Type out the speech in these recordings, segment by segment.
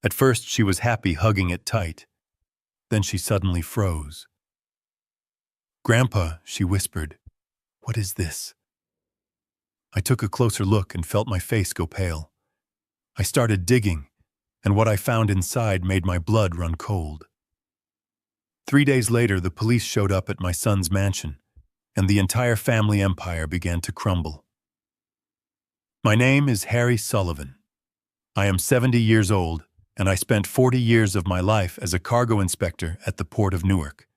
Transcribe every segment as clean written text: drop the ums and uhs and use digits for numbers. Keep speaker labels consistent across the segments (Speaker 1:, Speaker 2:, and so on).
Speaker 1: At first she was happy, hugging it tight. Then she suddenly froze. "Grandpa," she whispered, "what is this?" I took a closer look and felt my face go pale. I started digging, and what I found inside made my blood run cold. 3 days later, the police showed up at my son's mansion, and the entire family empire began to crumble. My name is Harry Sullivan. I am 70 years old, and I spent 40 years of my life as a cargo inspector at the port of Newark.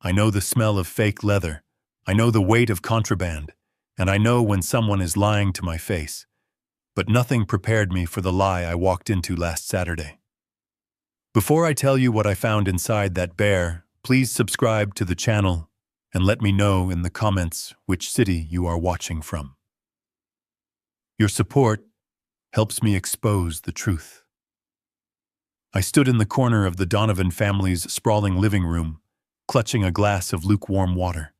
Speaker 1: I know the smell of fake leather, I know the weight of contraband, and I know when someone is lying to my face. But nothing prepared me for the lie I walked into last Saturday. Before I tell you what I found inside that bear, please subscribe to the channel and let me know in the comments which city you are watching from. Your support helps me expose the truth. I stood in the corner of the Donovan family's sprawling living room, clutching a glass of lukewarm water.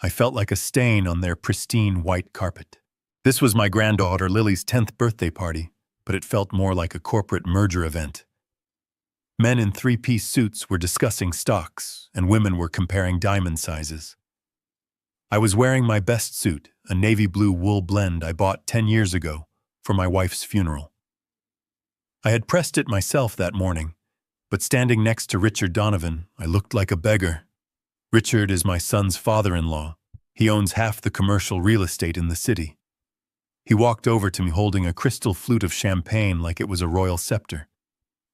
Speaker 1: I felt like a stain on their pristine white carpet. This was my granddaughter Lily's 10th birthday party, but it felt more like a corporate merger event. Men in three-piece suits were discussing stocks, and women were comparing diamond sizes. I was wearing my best suit, a navy blue wool blend I bought 10 years ago for my wife's funeral. I had pressed it myself that morning, but standing next to Richard Donovan, I looked like a beggar. Richard is my son's father-in-law. He owns half the commercial real estate in the city. He walked over to me holding a crystal flute of champagne like it was a royal scepter.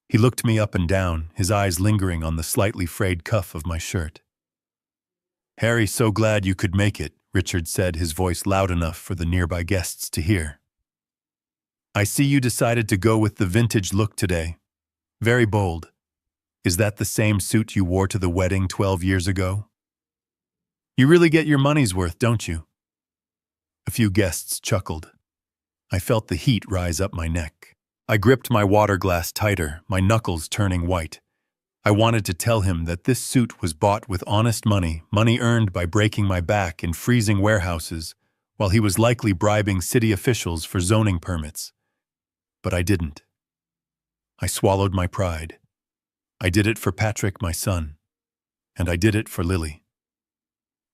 Speaker 1: He looked me up and down, his eyes lingering on the slightly frayed cuff of my shirt. "Harry, so glad you could make it," Richard said, his voice loud enough for the nearby guests to hear. "I see you decided to go with the vintage look today. Very bold. Is that the same suit you wore to the wedding 12 years ago? You really get your money's worth, don't you?" A few guests chuckled. I felt the heat rise up my neck. I gripped my water glass tighter, my knuckles turning white. I wanted to tell him that this suit was bought with honest money, money earned by breaking my back in freezing warehouses, while he was likely bribing city officials for zoning permits. But I didn't. I swallowed my pride. I did it for Patrick, my son, and I did it for Lily.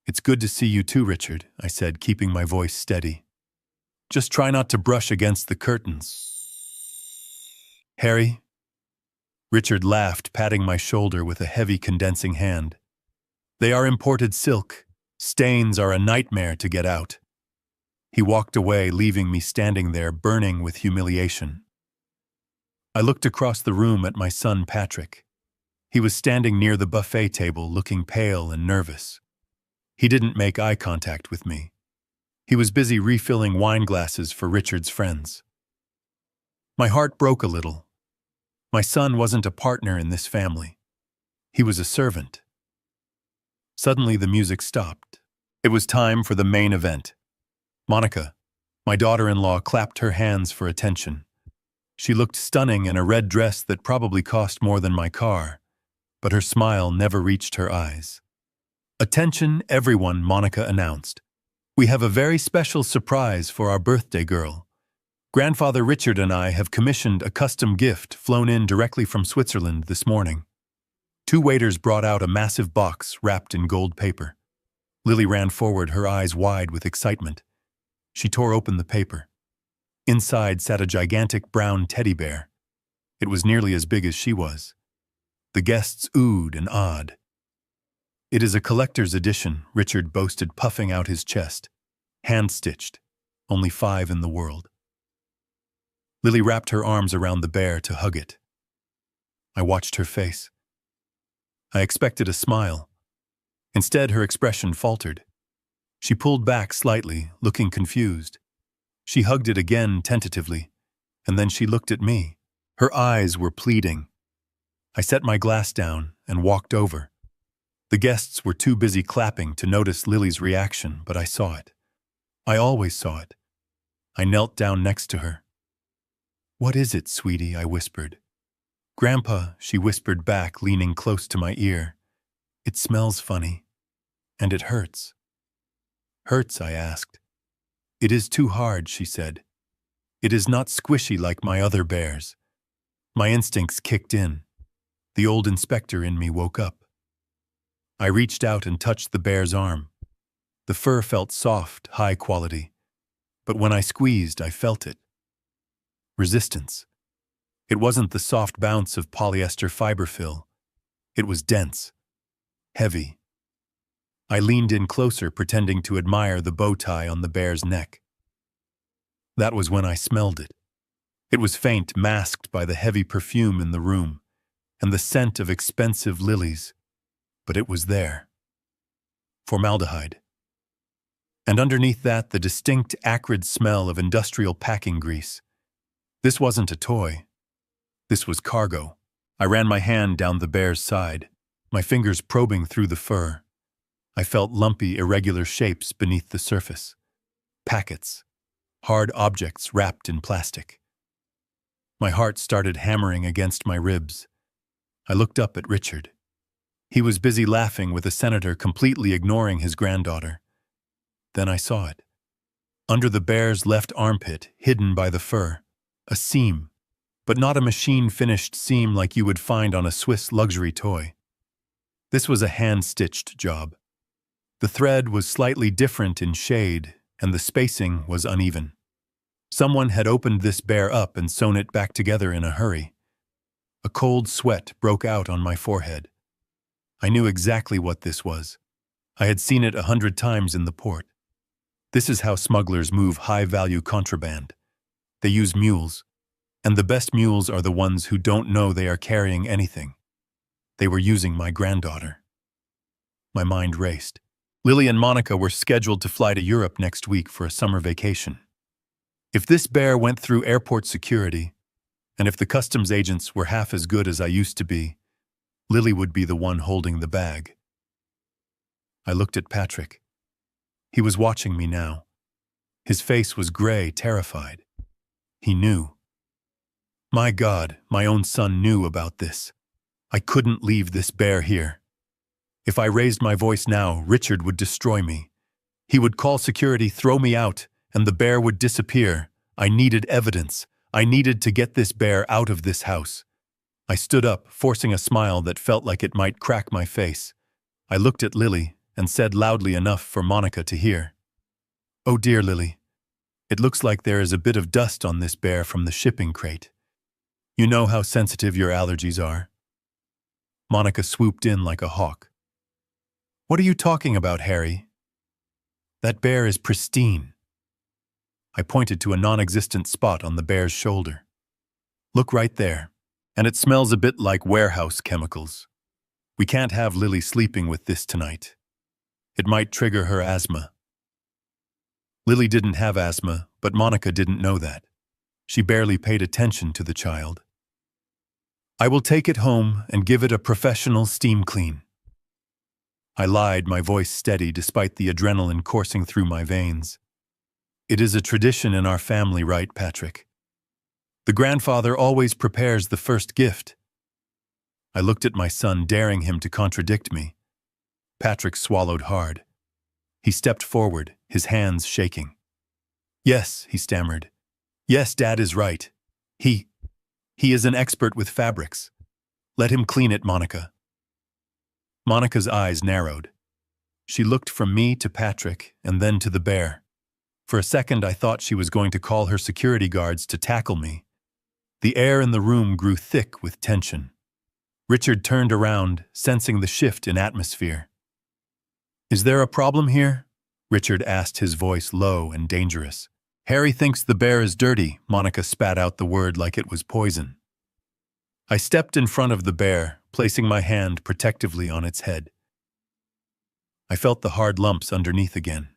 Speaker 1: "It's good to see you too, Richard," I said, keeping my voice steady. "Just try not to brush against the curtains." "Harry?" Richard laughed, patting my shoulder with a heavy condensing hand. "They are imported silk. Stains are a nightmare to get out." He walked away, leaving me standing there, burning with humiliation. I looked across the room at my son Patrick. He was standing near the buffet table, looking pale and nervous. He didn't make eye contact with me. He was busy refilling wine glasses for Richard's friends. My heart broke a little. My son wasn't a partner in this family. He was a servant. Suddenly the music stopped. It was time for the main event. Monica, my daughter-in-law, clapped her hands for attention. She looked stunning in a red dress that probably cost more than my car, but her smile never reached her eyes. "Attention, everyone," Monica announced. "We have a very special surprise for our birthday girl. Grandfather Richard and I have commissioned a custom gift flown in directly from Switzerland this morning." 2 waiters brought out a massive box wrapped in gold paper. Lily ran forward, her eyes wide with excitement. She tore open the paper. Inside sat a gigantic brown teddy bear. It was nearly as big as she was. The guests oohed and awed. "It is a collector's edition," Richard boasted, puffing out his chest. "Hand-stitched. Only 5 in the world." Lily wrapped her arms around the bear to hug it. I watched her face. I expected a smile. Instead, her expression faltered. She pulled back slightly, looking confused. She hugged it again tentatively, and then she looked at me. Her eyes were pleading. I set my glass down and walked over. The guests were too busy clapping to notice Lily's reaction, but I saw it. I always saw it. I knelt down next to her. "What is it, sweetie?" I whispered. "Grandpa," she whispered back, leaning close to my ear. "It smells funny. And it hurts." "Hurts?" I asked. "It is too hard," she said. "It is not squishy like my other bears. My instincts kicked in. The old inspector in me woke up. I reached out and touched the bear's arm. The fur felt soft, high quality, but when I squeezed, I felt it. Resistance. It wasn't the soft bounce of polyester fiber fill. It was dense, heavy. I leaned in closer, pretending to admire the bow tie on the bear's neck. That was when I smelled it. It was faint, masked by the heavy perfume in the room and the scent of expensive lilies, but it was there. Formaldehyde. And underneath that, the distinct, acrid smell of industrial packing grease. This wasn't a toy. This was cargo. I ran my hand down the bear's side, my fingers probing through the fur. I felt lumpy, irregular shapes beneath the surface. Packets. Hard objects wrapped in plastic. My heart started hammering against my ribs. I looked up at Richard. He was busy laughing with a senator, completely ignoring his granddaughter. Then I saw it. Under the bear's left armpit, hidden by the fur, a seam, but not a machine-finished seam like you would find on a Swiss luxury toy. This was a hand-stitched job. The thread was slightly different in shade, and the spacing was uneven. Someone had opened this bear up and sewn it back together in a hurry. A cold sweat broke out on my forehead. I knew exactly what this was. I had seen it 100 times in the port. This is how smugglers move high-value contraband. They use mules, and the best mules are the ones who don't know they are carrying anything. They were using my granddaughter. My mind raced. Lily and Monica were scheduled to fly to Europe next week for a summer vacation. If this bear went through airport security, and if the customs agents were half as good as I used to be, Lily would be the one holding the bag. I looked at Patrick. He was watching me now. His face was gray, terrified. He knew. My God, my own son knew about this. I couldn't leave this bear here. If I raised my voice now, Richard would destroy me. He would call security, throw me out, and the bear would disappear. I needed evidence. I needed to get this bear out of this house. I stood up, forcing a smile that felt like it might crack my face. I looked at Lily and said loudly enough for Monica to hear. "Oh dear, Lily. It looks like there is a bit of dust on this bear from the shipping crate. You know how sensitive your allergies are." Monica swooped in like a hawk. "What are you talking about, Harry? That bear is pristine." I pointed to a non-existent spot on the bear's shoulder. "Look right there. And it smells a bit like warehouse chemicals. We can't have Lily sleeping with this tonight. It might trigger her asthma." Lily didn't have asthma, but Monica didn't know that. She barely paid attention to the child. "I will take it home and give it a professional steam clean." I lied, my voice steady despite the adrenaline coursing through my veins. "It is a tradition in our family, right, Patrick? The grandfather always prepares the first gift." I looked at my son, daring him to contradict me. Patrick swallowed hard. He stepped forward, his hands shaking. "Yes," he stammered. "Yes, Dad is right. He is an expert with fabrics. Let him clean it, Monica." Monica's eyes narrowed. She looked from me to Patrick and then to the bear. For a second, I thought she was going to call her security guards to tackle me. The air in the room grew thick with tension. Richard turned around, sensing the shift in atmosphere. "Is there a problem here?" Richard asked, his voice low and dangerous. "Harry thinks the bear is dirty." Monica spat out the word like it was poison. I stepped in front of the bear, placing my hand protectively on its head. I felt the hard lumps underneath again.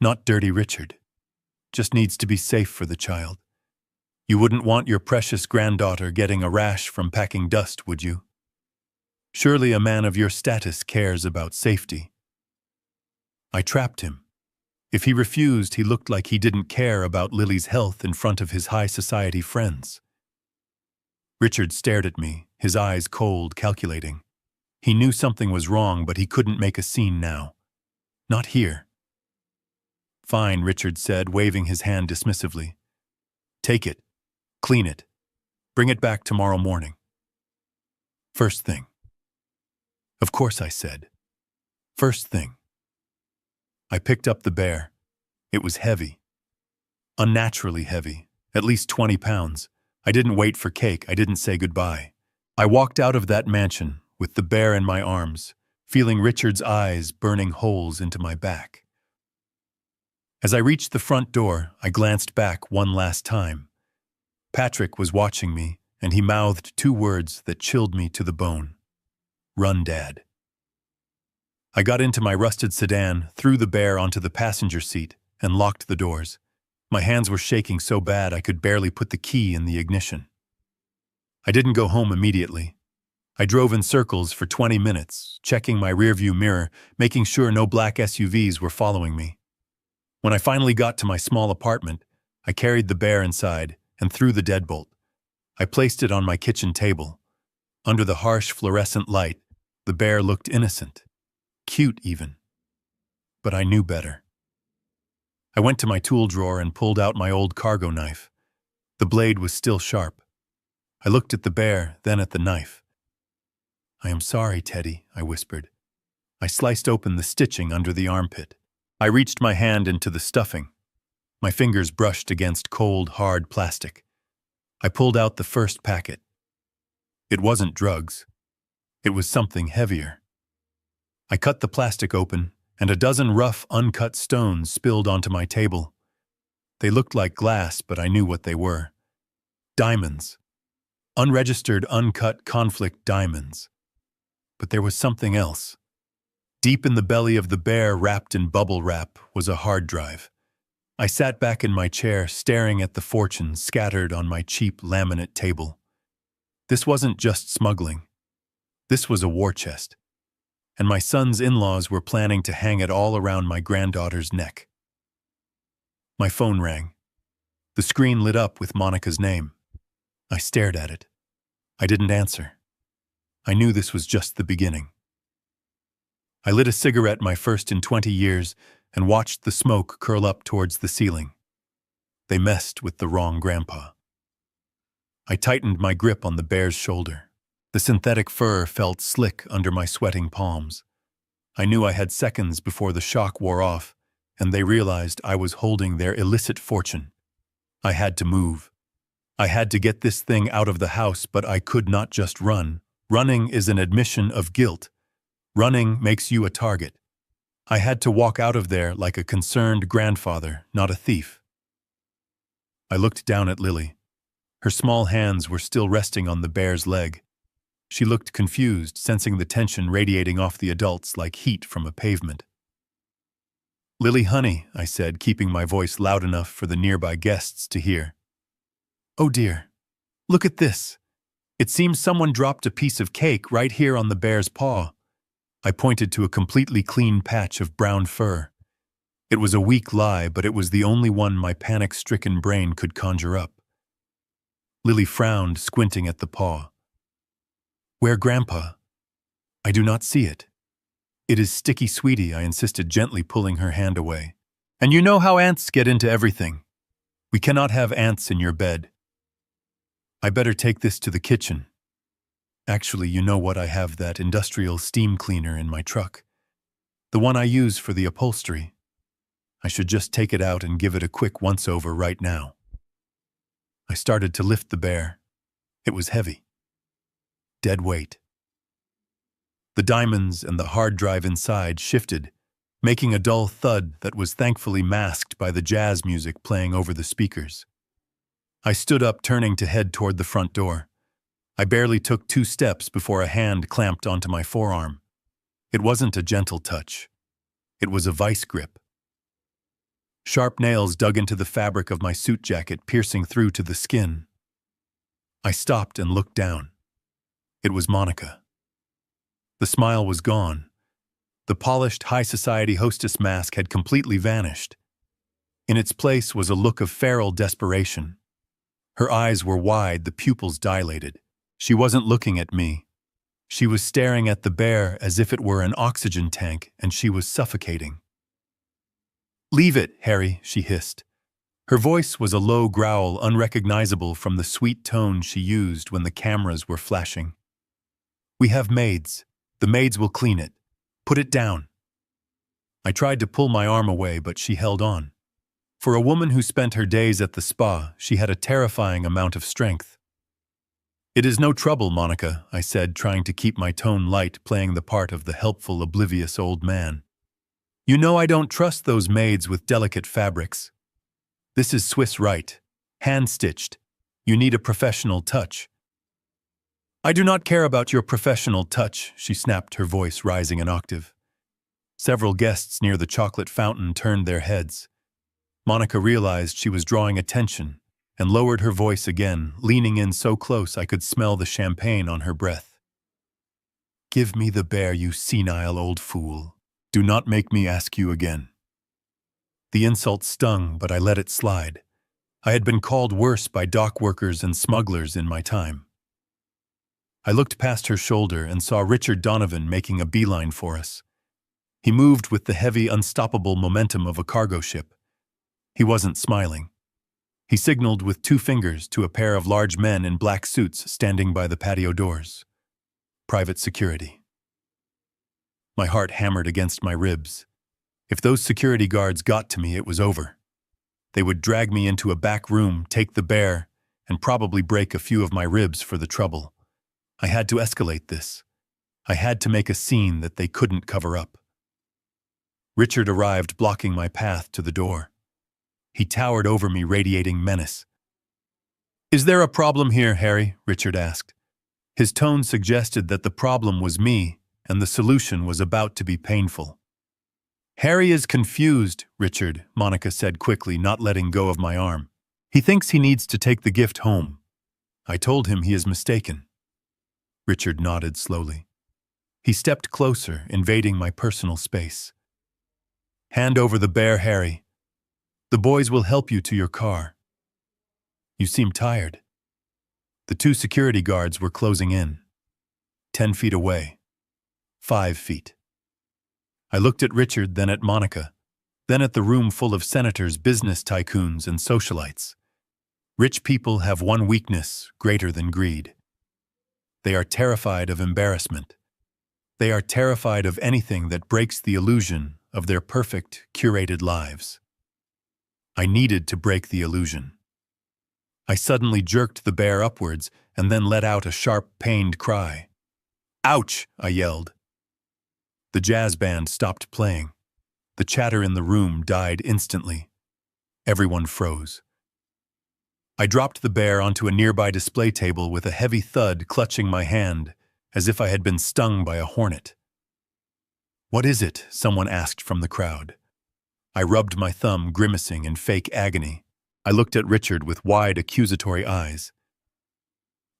Speaker 1: "Not dirty, Richard. Just needs to be safe for the child. You wouldn't want your precious granddaughter getting a rash from packing dust, would you? Surely a man of your status cares about safety." I trapped him. If he refused, he looked like he didn't care about Lily's health in front of his high society friends. Richard stared at me, his eyes cold, calculating. He knew something was wrong, but he couldn't make a scene now. Not here. "Fine," Richard said, waving his hand dismissively. "Take it. Clean it. Bring it back tomorrow morning. First thing. Of course, I said. First thing. I picked up the bear. It was heavy. Unnaturally heavy. At least 20 pounds. I didn't wait for cake. I didn't say goodbye. I walked out of that mansion with the bear in my arms, feeling Richard's eyes burning holes into my back. As I reached the front door, I glanced back one last time. Patrick was watching me, and he mouthed two words that chilled me to the bone. Run, Dad. I got into my rusted sedan, threw the bear onto the passenger seat, and locked the doors. My hands were shaking so bad I could barely put the key in the ignition. I didn't go home immediately. I drove in circles for 20 minutes, checking my rearview mirror, making sure no black SUVs were following me. When I finally got to my small apartment, I carried the bear inside and threw the deadbolt. I placed it on my kitchen table. Under the harsh fluorescent light, the bear looked innocent. Cute, even. But I knew better. I went to my tool drawer and pulled out my old cargo knife. The blade was still sharp. I looked at the bear, then at the knife. I am sorry, Teddy, I whispered. I sliced open the stitching under the armpit. I reached my hand into the stuffing. My fingers brushed against cold, hard plastic. I pulled out the first packet. It wasn't drugs. It was something heavier. I cut the plastic open, and a dozen rough, uncut stones spilled onto my table. They looked like glass, but I knew what they were. Diamonds. Unregistered, uncut conflict diamonds. But there was something else. Deep in the belly of the bear, wrapped in bubble wrap, was a hard drive. I sat back in my chair, staring at the fortune scattered on my cheap laminate table. This wasn't just smuggling. This was a war chest. And my son's in-laws were planning to hang it all around my granddaughter's neck. My phone rang. The screen lit up with Monica's name. I stared at it. I didn't answer. I knew this was just the beginning. I lit a cigarette, my first in 20 years, and watched the smoke curl up towards the ceiling. They messed with the wrong grandpa. I tightened my grip on the bear's shoulder. The synthetic fur felt slick under my sweating palms. I knew I had seconds before the shock wore off, and they realized I was holding their illicit fortune. I had to move. I had to get this thing out of the house, but I could not just run. Running is an admission of guilt. Running makes you a target. I had to walk out of there like a concerned grandfather, not a thief. I looked down at Lily. Her small hands were still resting on the bear's leg. She looked confused, sensing the tension radiating off the adults like heat from a pavement. "Lily, honey," I said, keeping my voice loud enough for the nearby guests to hear. "Oh dear, look at this. It seems someone dropped a piece of cake right here on the bear's paw." I pointed to a completely clean patch of brown fur. It was a weak lie, but it was the only one my panic-stricken brain could conjure up. Lily frowned, squinting at the paw. "Where, Grandpa?" "I do not see it." "It is sticky, sweetie," I insisted, gently pulling her hand away. "And you know how ants get into everything. We cannot have ants in your bed." "I better take this to the kitchen. Actually, you know what, I have that industrial steam cleaner in my truck. The one I use for the upholstery. I should just take it out and give it a quick once-over right now." I started to lift the bear. It was heavy. Dead weight. The diamonds and the hard drive inside shifted, making a dull thud that was thankfully masked by the jazz music playing over the speakers. I stood up, turning to head toward the front door. I barely took 2 steps before a hand clamped onto my forearm. It wasn't a gentle touch. It was a vice grip. Sharp nails dug into the fabric of my suit jacket, piercing through to the skin. I stopped and looked down. It was Monica. The smile was gone. The polished high society hostess mask had completely vanished. In its place was a look of feral desperation. Her eyes were wide, the pupils dilated. She wasn't looking at me. She was staring at the bear as if it were an oxygen tank, and she was suffocating. "Leave it, Harry," she hissed. Her voice was a low growl unrecognizable from the sweet tone she used when the cameras were flashing. "We have maids. The maids will clean it. Put it down." I tried to pull my arm away, but she held on. For a woman who spent her days at the spa, she had a terrifying amount of strength. "It is no trouble, Monica," I said, trying to keep my tone light, playing the part of the helpful, oblivious old man. "You know I don't trust those maids with delicate fabrics. This is Swiss right, hand-stitched. You need a professional touch." "I do not care about your professional touch," she snapped, her voice rising an octave. Several guests near the chocolate fountain turned their heads. Monica realized she was drawing attention and lowered her voice again, leaning in so close I could smell the champagne on her breath. "Give me the bear, you senile old fool. Do not make me ask you again." The insult stung, but I let it slide. I had been called worse by dock workers and smugglers in my time. I looked past her shoulder and saw Richard Donovan making a beeline for us. He moved with the heavy, unstoppable momentum of a cargo ship. He wasn't smiling. He signaled with 2 fingers to a pair of large men in black suits standing by the patio doors. Private security. My heart hammered against my ribs. If those security guards got to me, it was over. They would drag me into a back room, take the bear, and probably break a few of my ribs for the trouble. I had to escalate this. I had to make a scene that they couldn't cover up. Richard arrived, blocking my path to the door. He towered over me, radiating menace. "Is there a problem here, Harry?" Richard asked. His tone suggested that the problem was me, and the solution was about to be painful. "Harry is confused, Richard," Monica said quickly, not letting go of my arm. "He thinks he needs to take the gift home." I told him he is mistaken. Richard nodded slowly. He stepped closer, invading my personal space. "Hand over the bear, Harry. The boys will help you to your car." "You seem tired." The 2 security guards were closing in. 10 feet away. 5 feet. I looked at Richard, then at Monica, then at the room full of senators, business tycoons, and socialites. Rich people have one weakness greater than greed. They are terrified of embarrassment. They are terrified of anything that breaks the illusion of their perfect, curated lives. I needed to break the illusion. I suddenly jerked the bear upwards and then let out a sharp, pained cry. "Ouch!" I yelled. The jazz band stopped playing. The chatter in the room died instantly. Everyone froze. I dropped the bear onto a nearby display table with a heavy thud, clutching my hand, as if I had been stung by a hornet. "What is it?" someone asked from the crowd. I rubbed my thumb, grimacing in fake agony. I looked at Richard with wide, accusatory eyes.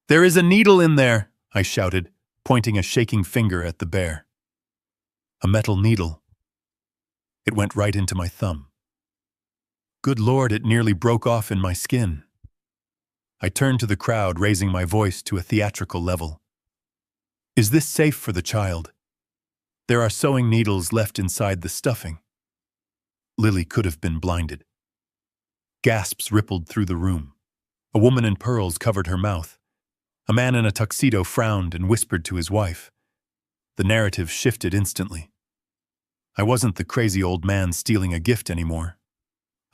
Speaker 1: "There is a needle in there," I shouted, pointing a shaking finger at the bear. A metal needle. It went right into my thumb. Good Lord, it nearly broke off in my skin. I turned to the crowd, raising my voice to a theatrical level. "Is this safe for the child? There are sewing needles left inside the stuffing." Lily could have been blinded. Gasps rippled through the room. A woman in pearls covered her mouth. A man in a tuxedo frowned and whispered to his wife. The narrative shifted instantly. I wasn't the crazy old man stealing a gift anymore.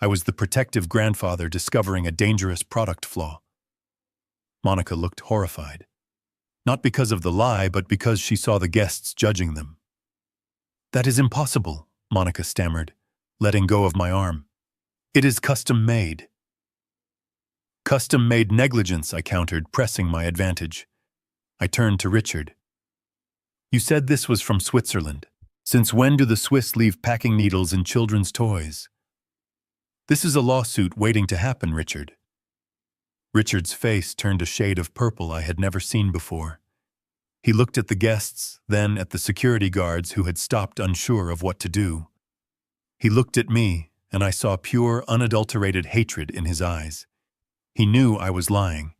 Speaker 1: I was the protective grandfather discovering a dangerous product flaw. Monica looked horrified. Not because of the lie, but because she saw the guests judging them. "That is impossible," Monica stammered, letting go of my arm. "It is custom-made." "Custom-made negligence," I countered, pressing my advantage. I turned to Richard. "You said this was from Switzerland. Since when do the Swiss leave packing needles in children's toys?" "This is a lawsuit waiting to happen, Richard." Richard's face turned a shade of purple I had never seen before. He looked at the guests, then at the security guards who had stopped, unsure of what to do. He looked at me, and I saw pure, unadulterated hatred in his eyes. He knew I was lying.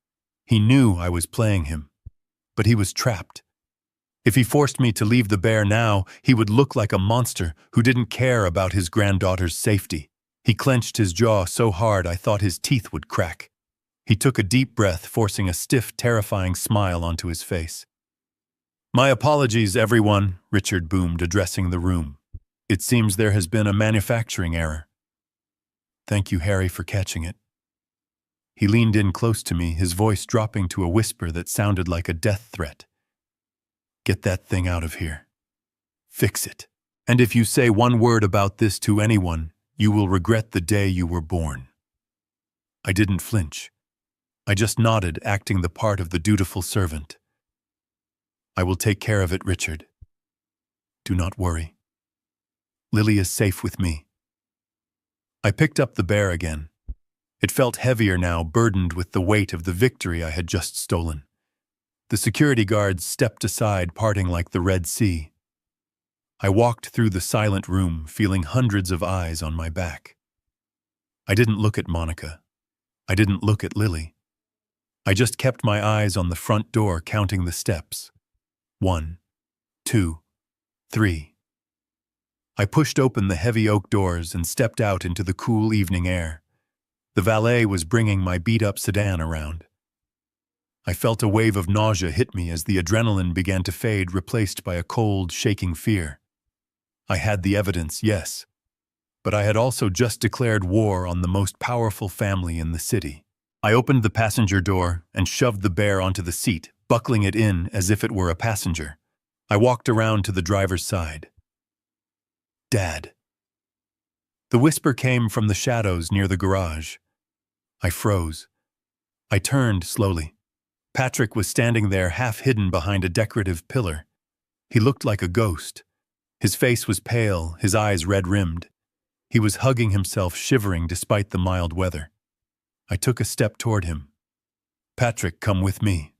Speaker 1: He knew I was playing him. But he was trapped. If he forced me to leave the bear now, he would look like a monster who didn't care about his granddaughter's safety. He clenched his jaw so hard I thought his teeth would crack. He took a deep breath, forcing a stiff, terrifying smile onto his face. "My apologies, everyone," Richard boomed, addressing the room. "It seems there has been a manufacturing error." "Thank you, Harry, for catching it." He leaned in close to me, his voice dropping to a whisper that sounded like a death threat. "Get that thing out of here. Fix it. And if you say one word about this to anyone, you will regret the day you were born." I didn't flinch. I just nodded, acting the part of the dutiful servant. "I will take care of it, Richard. Do not worry. Lily is safe with me." I picked up the bear again. It felt heavier now, burdened with the weight of the victory I had just stolen. The security guards stepped aside, parting like the Red Sea. I walked through the silent room, feeling hundreds of eyes on my back. I didn't look at Monica. I didn't look at Lily. I just kept my eyes on the front door, counting the steps. 1, 2, 3. I pushed open the heavy oak doors and stepped out into the cool evening air. The valet was bringing my beat-up sedan around. I felt a wave of nausea hit me as the adrenaline began to fade, replaced by a cold, shaking fear. I had the evidence, yes, but I had also just declared war on the most powerful family in the city. I opened the passenger door and shoved the bear onto the seat, buckling it in as if it were a passenger. I walked around to the driver's side. "Dad." The whisper came from the shadows near the garage. I froze. I turned slowly. Patrick was standing there, half hidden behind a decorative pillar. He looked like a ghost. His face was pale, his eyes red-rimmed. He was hugging himself, shivering despite the mild weather. I took a step toward him. "Patrick, come with me.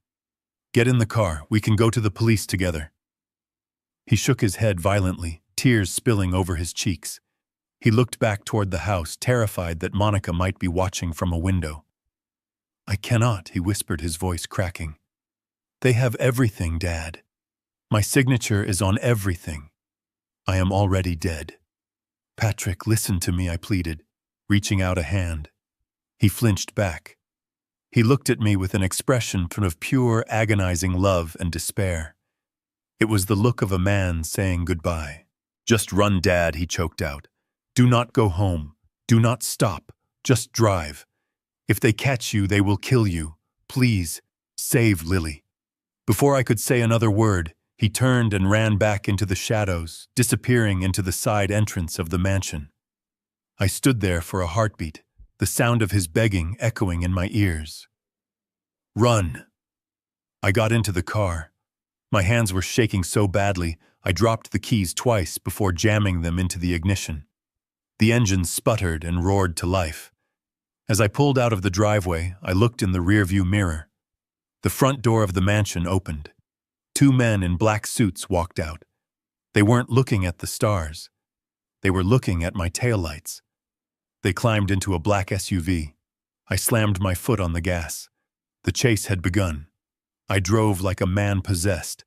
Speaker 1: Get in the car. We can go to the police together." He shook his head violently, tears spilling over his cheeks. He looked back toward the house, terrified that Monica might be watching from a window. "I cannot," he whispered, his voice cracking. "They have everything, Dad. My signature is on everything. I am already dead." "Patrick, listen to me," I pleaded, reaching out a hand. He flinched back. He looked at me with an expression of pure, agonizing love and despair. It was the look of a man saying goodbye. "Just run, Dad," he choked out. "Do not go home. Do not stop. Just drive. If they catch you, they will kill you. Please, save Lily." Before I could say another word, he turned and ran back into the shadows, disappearing into the side entrance of the mansion. I stood there for a heartbeat, the sound of his begging echoing in my ears. "Run." I got into the car. My hands were shaking so badly, I dropped the keys twice before jamming them into the ignition. The engine sputtered and roared to life. As I pulled out of the driveway, I looked in the rearview mirror. The front door of the mansion opened. 2 men in black suits walked out. They weren't looking at the stars. They were looking at my taillights. They climbed into a black SUV. I slammed my foot on the gas. The chase had begun. I drove like a man possessed.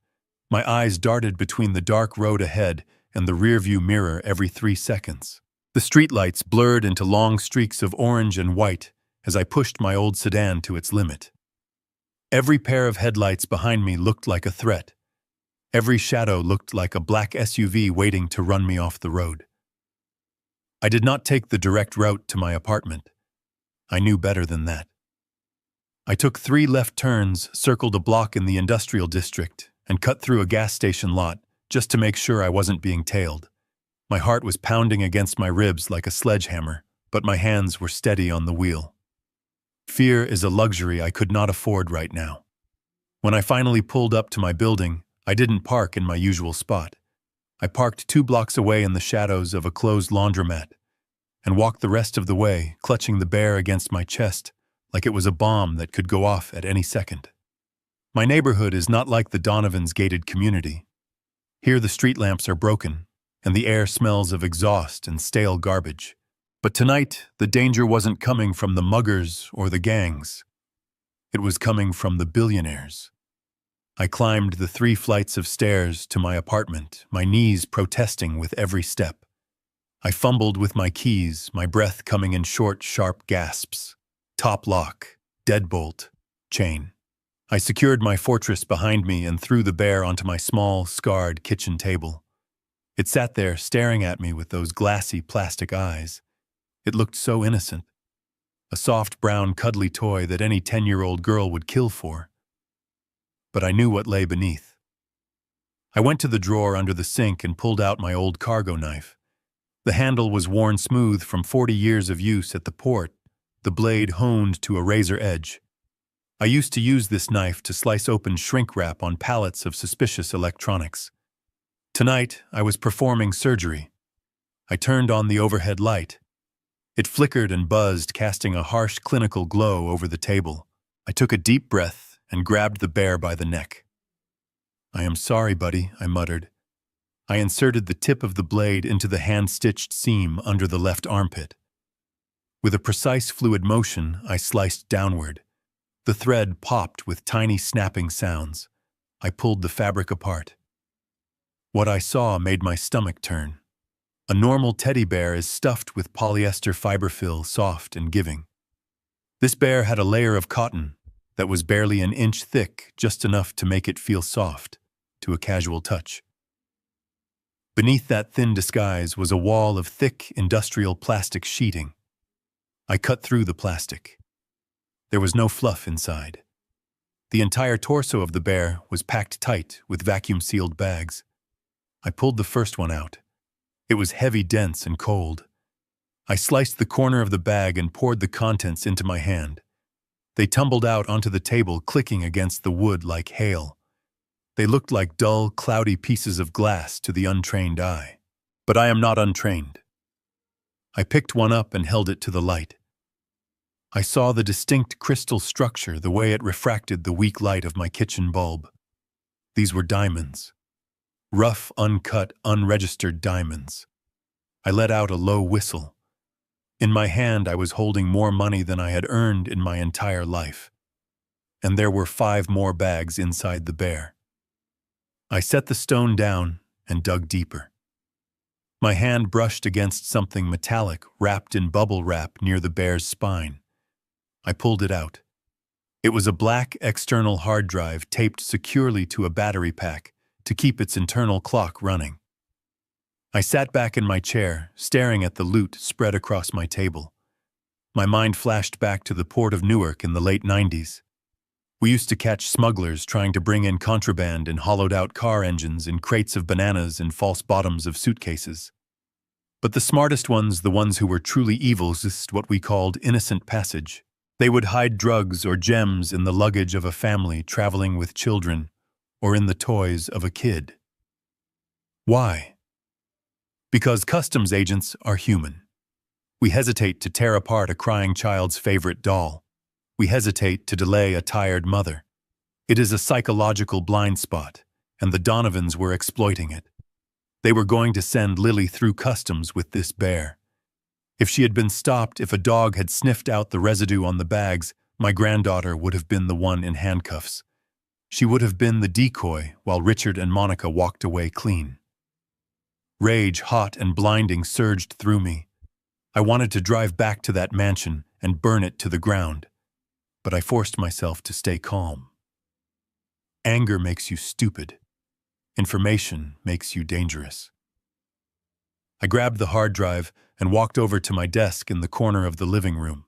Speaker 1: My eyes darted between the dark road ahead and the rearview mirror every 3 seconds. The streetlights blurred into long streaks of orange and white as I pushed my old sedan to its limit. Every pair of headlights behind me looked like a threat. Every shadow looked like a black SUV waiting to run me off the road. I did not take the direct route to my apartment. I knew better than that. I took 3 left turns, circled a block in the industrial district, and cut through a gas station lot just to make sure I wasn't being tailed. My heart was pounding against my ribs like a sledgehammer, but my hands were steady on the wheel. Fear is a luxury I could not afford right now. When I finally pulled up to my building, I didn't park in my usual spot. I parked 2 blocks away in the shadows of a closed laundromat and walked the rest of the way, clutching the bear against my chest like it was a bomb that could go off at any second. My neighborhood is not like the Donovan's gated community. Here the street lamps are broken, and the air smells of exhaust and stale garbage. But tonight, the danger wasn't coming from the muggers or the gangs. It was coming from the billionaires. I climbed the 3 flights of stairs to my apartment, my knees protesting with every step. I fumbled with my keys, my breath coming in short, sharp gasps. Top lock, deadbolt, chain. I secured my fortress behind me and threw the bear onto my small, scarred kitchen table. It sat there staring at me with those glassy plastic eyes. It looked so innocent. A soft, brown, cuddly toy that any 10-year-old girl would kill for. But I knew what lay beneath. I went to the drawer under the sink and pulled out my old cargo knife. The handle was worn smooth from 40 years of use at the port, the blade honed to a razor edge. I used to use this knife to slice open shrink wrap on pallets of suspicious electronics. Tonight, I was performing surgery. I turned on the overhead light. It flickered and buzzed, casting a harsh clinical glow over the table. I took a deep breath and grabbed the bear by the neck. "I am sorry, buddy," I muttered. I inserted the tip of the blade into the hand-stitched seam under the left armpit. With a precise fluid motion, I sliced downward. The thread popped with tiny snapping sounds. I pulled the fabric apart. What I saw made my stomach turn. A normal teddy bear is stuffed with polyester fiberfill, soft and giving. This bear had a layer of cotton that was barely an inch thick, just enough to make it feel soft, to a casual touch. Beneath that thin disguise was a wall of thick, industrial plastic sheeting. I cut through the plastic. There was no fluff inside. The entire torso of the bear was packed tight with vacuum-sealed bags. I pulled the first one out. It was heavy, dense, and cold. I sliced the corner of the bag and poured the contents into my hand. They tumbled out onto the table, clicking against the wood like hail. They looked like dull, cloudy pieces of glass to the untrained eye. But I am not untrained. I picked one up and held it to the light. I saw the distinct crystal structure, the way it refracted the weak light of my kitchen bulb. These were diamonds. Rough, uncut, unregistered diamonds. I let out a low whistle. In my hand, I was holding more money than I had earned in my entire life. And there were 5 more bags inside the bear. I set the stone down and dug deeper. My hand brushed against something metallic wrapped in bubble wrap near the bear's spine. I pulled it out. It was a black external hard drive taped securely to a battery pack to keep its internal clock running. I sat back in my chair, staring at the loot spread across my table. My mind flashed back to the port of Newark in the late 90s. We used to catch smugglers trying to bring in contraband in hollowed-out car engines, in crates of bananas, and false bottoms of suitcases. But the smartest ones, the ones who were truly evil, used what we called innocent passage. They would hide drugs or gems in the luggage of a family traveling with children, or in the toys of a kid. Why? Because customs agents are human. We hesitate to tear apart a crying child's favorite doll. We hesitate to delay a tired mother. It is a psychological blind spot, and the Donovans were exploiting it. They were going to send Lily through customs with this bear. If she had been stopped, if a dog had sniffed out the residue on the bags, my granddaughter would have been the one in handcuffs. She would have been the decoy while Richard and Monica walked away clean. Rage, hot and blinding, surged through me. I wanted to drive back to that mansion and burn it to the ground, but I forced myself to stay calm. Anger makes you stupid. Information makes you dangerous. I grabbed the hard drive and walked over to my desk in the corner of the living room.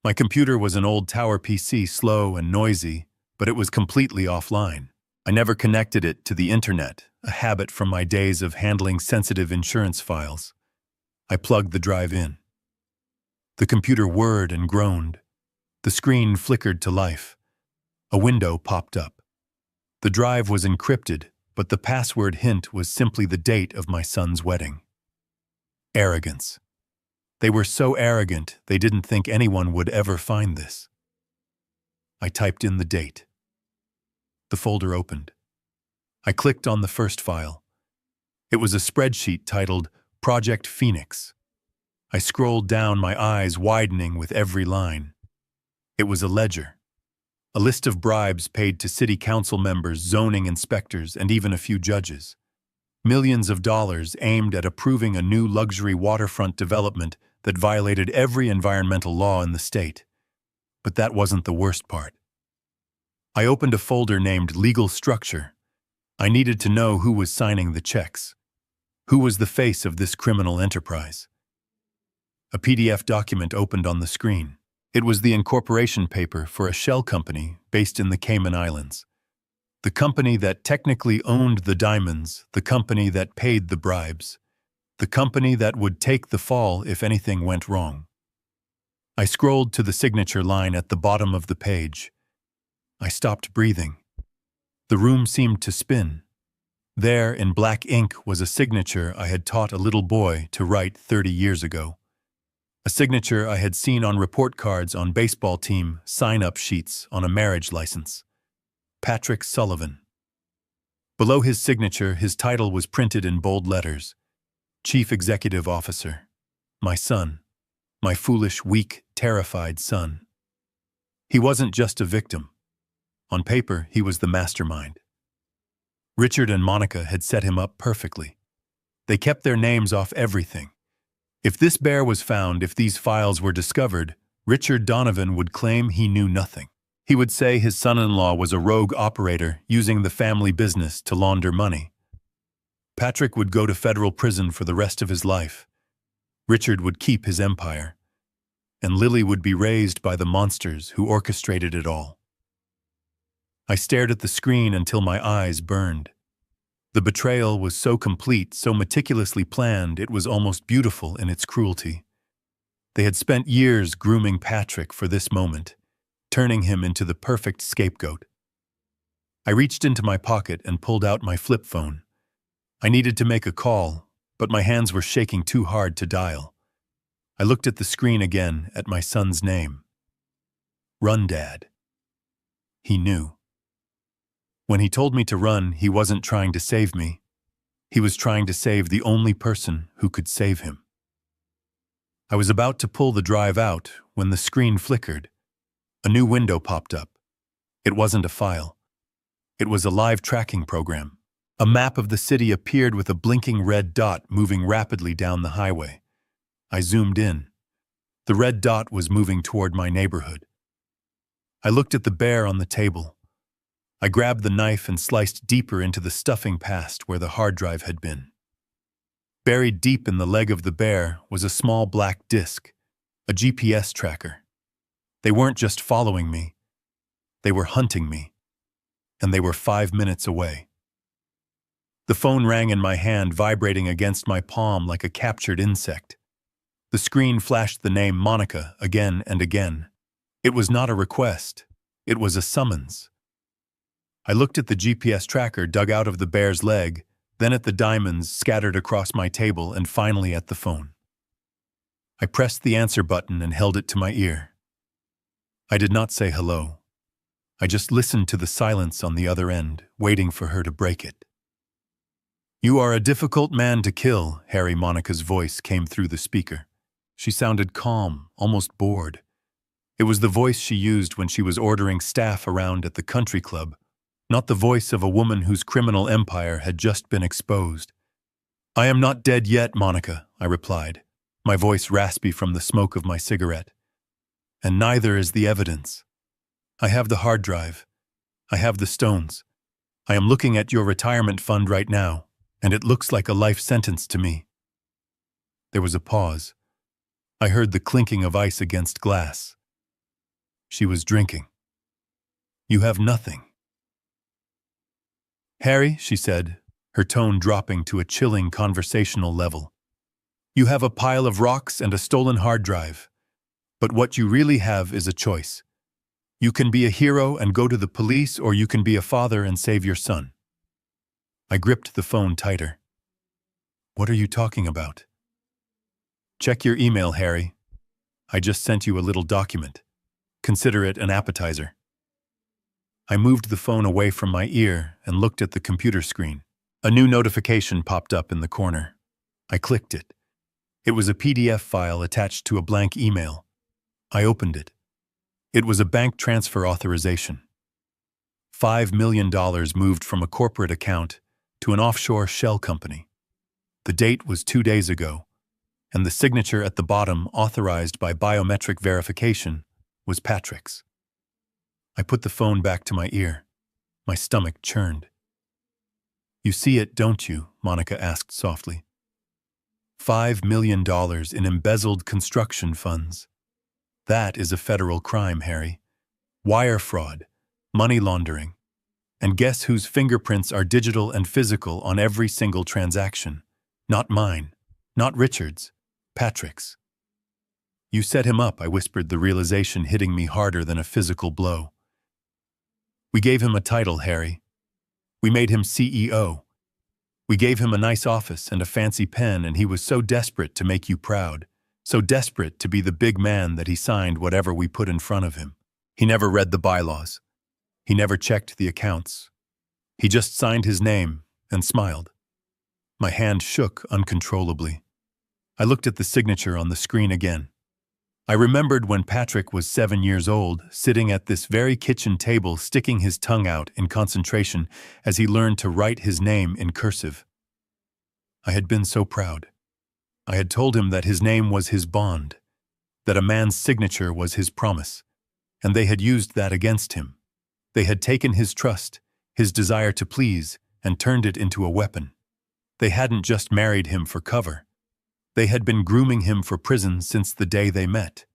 Speaker 1: My computer was an old tower PC, slow and noisy, but it was completely offline. I never connected it to the internet, a habit from my days of handling sensitive insurance files. I plugged the drive in. The computer whirred and groaned. The screen flickered to life. A window popped up. The drive was encrypted, but the password hint was simply the date of my son's wedding. Arrogance. They were so arrogant they didn't think anyone would ever find this. I typed in the date. The folder opened. I clicked on the first file. It was a spreadsheet titled Project Phoenix. I scrolled down, my eyes widening with every line. It was a ledger. A list of bribes paid to city council members, zoning inspectors, and even a few judges. Millions of dollars aimed at approving a new luxury waterfront development that violated every environmental law in the state. But that wasn't the worst part. I opened a folder named Legal Structure. I needed to know who was signing the checks. Who was the face of this criminal enterprise? A PDF document opened on the screen. It was the incorporation paper for a shell company based in the Cayman Islands. The company that technically owned the diamonds, the company that paid the bribes, the company that would take the fall if anything went wrong. I scrolled to the signature line at the bottom of the page. I stopped breathing. The room seemed to spin. There, in black ink, was a signature I had taught a little boy to write 30 years ago. A signature I had seen on report cards on baseball team sign-up sheets on a marriage license. Patrick Sullivan. Below his signature, his title was printed in bold letters. Chief Executive Officer. My son. My foolish, weak, terrified son. He wasn't just a victim. On paper, he was the mastermind. Richard and Monica had set him up perfectly. They kept their names off everything. If this bear was found, if these files were discovered, Richard Donovan would claim he knew nothing. He would say his son-in-law was a rogue operator using the family business to launder money. Patrick would go to federal prison for the rest of his life. Richard would keep his empire. And Lily would be raised by the monsters who orchestrated it all. I stared at the screen until my eyes burned. The betrayal was so complete, so meticulously planned, it was almost beautiful in its cruelty. They had spent years grooming Patrick for this moment, turning him into the perfect scapegoat. I reached into my pocket and pulled out my flip phone. I needed to make a call, but my hands were shaking too hard to dial. I looked at the screen again, at my son's name. Run, Dad. He knew. When he told me to run, he wasn't trying to save me. He was trying to save the only person who could save him. I was about to pull the drive out when the screen flickered. A new window popped up. It wasn't a file. It was a live tracking program. A map of the city appeared with a blinking red dot moving rapidly down the highway. I zoomed in. The red dot was moving toward my neighborhood. I looked at the bear on the table. I grabbed the knife and sliced deeper into the stuffing past where the hard drive had been. Buried deep in the leg of the bear was a small black disc, a GPS tracker. They weren't just following me. They were hunting me. And they were 5 minutes away. The phone rang in my hand, vibrating against my palm like a captured insect. The screen flashed the name Monica again and again. It was not a request. It was a summons. I looked at the GPS tracker dug out of the bear's leg, then at the diamonds scattered across my table, and finally at the phone. I pressed the answer button and held it to my ear. I did not say hello. I just listened to the silence on the other end, waiting for her to break it. "You are a difficult man to kill," Harry Monica's voice came through the speaker. She sounded calm, almost bored. It was the voice she used when she was ordering staff around at the country club, not the voice of a woman whose criminal empire had just been exposed. "I am not dead yet, Monica," I replied, my voice raspy from the smoke of my cigarette. "And neither is the evidence. I have the hard drive. I have the stones. I am looking at your retirement fund right now, and it looks like a life sentence to me." There was a pause. I heard the clinking of ice against glass. She was drinking. "You have nothing." "Harry," she said, her tone dropping to a chilling conversational level, "you have a pile of rocks and a stolen hard drive. But what you really have is a choice. You can be a hero and go to the police, or you can be a father and save your son." I gripped the phone tighter. "What are you talking about?" "Check your email, Harry. I just sent you a little document. Consider it an appetizer." I moved the phone away from my ear and looked at the computer screen. A new notification popped up in the corner. I clicked it. It was a PDF file attached to a blank email. I opened it. It was a bank transfer authorization. $5 million moved from a corporate account to an offshore shell company. The date was 2 days ago, and the signature at the bottom, authorized by biometric verification, was Patrick's. I put the phone back to my ear. My stomach churned. "You see it, don't you?" Monica asked softly. $5 million in embezzled construction funds. That is a federal crime, Harry. Wire fraud, money laundering. And guess whose fingerprints are digital and physical on every single transaction? Not mine, not Richard's, Patrick's. "You set him up," I whispered, the realization hitting me harder than a physical blow. "We gave him a title, Harry. We made him CEO. We gave him a nice office and a fancy pen, and he was so desperate to make you proud, so desperate to be the big man that he signed whatever we put in front of him. He never read the bylaws. He never checked the accounts. He just signed his name and smiled." My hand shook uncontrollably. I looked at the signature on the screen again. I remembered when Patrick was 7 years old, sitting at this very kitchen table, sticking his tongue out in concentration as he learned to write his name in cursive. I had been so proud. I had told him that his name was his bond, that a man's signature was his promise, and they had used that against him. They had taken his trust, his desire to please, and turned it into a weapon. They hadn't just married him for cover. They had been grooming him for prison since the day they met.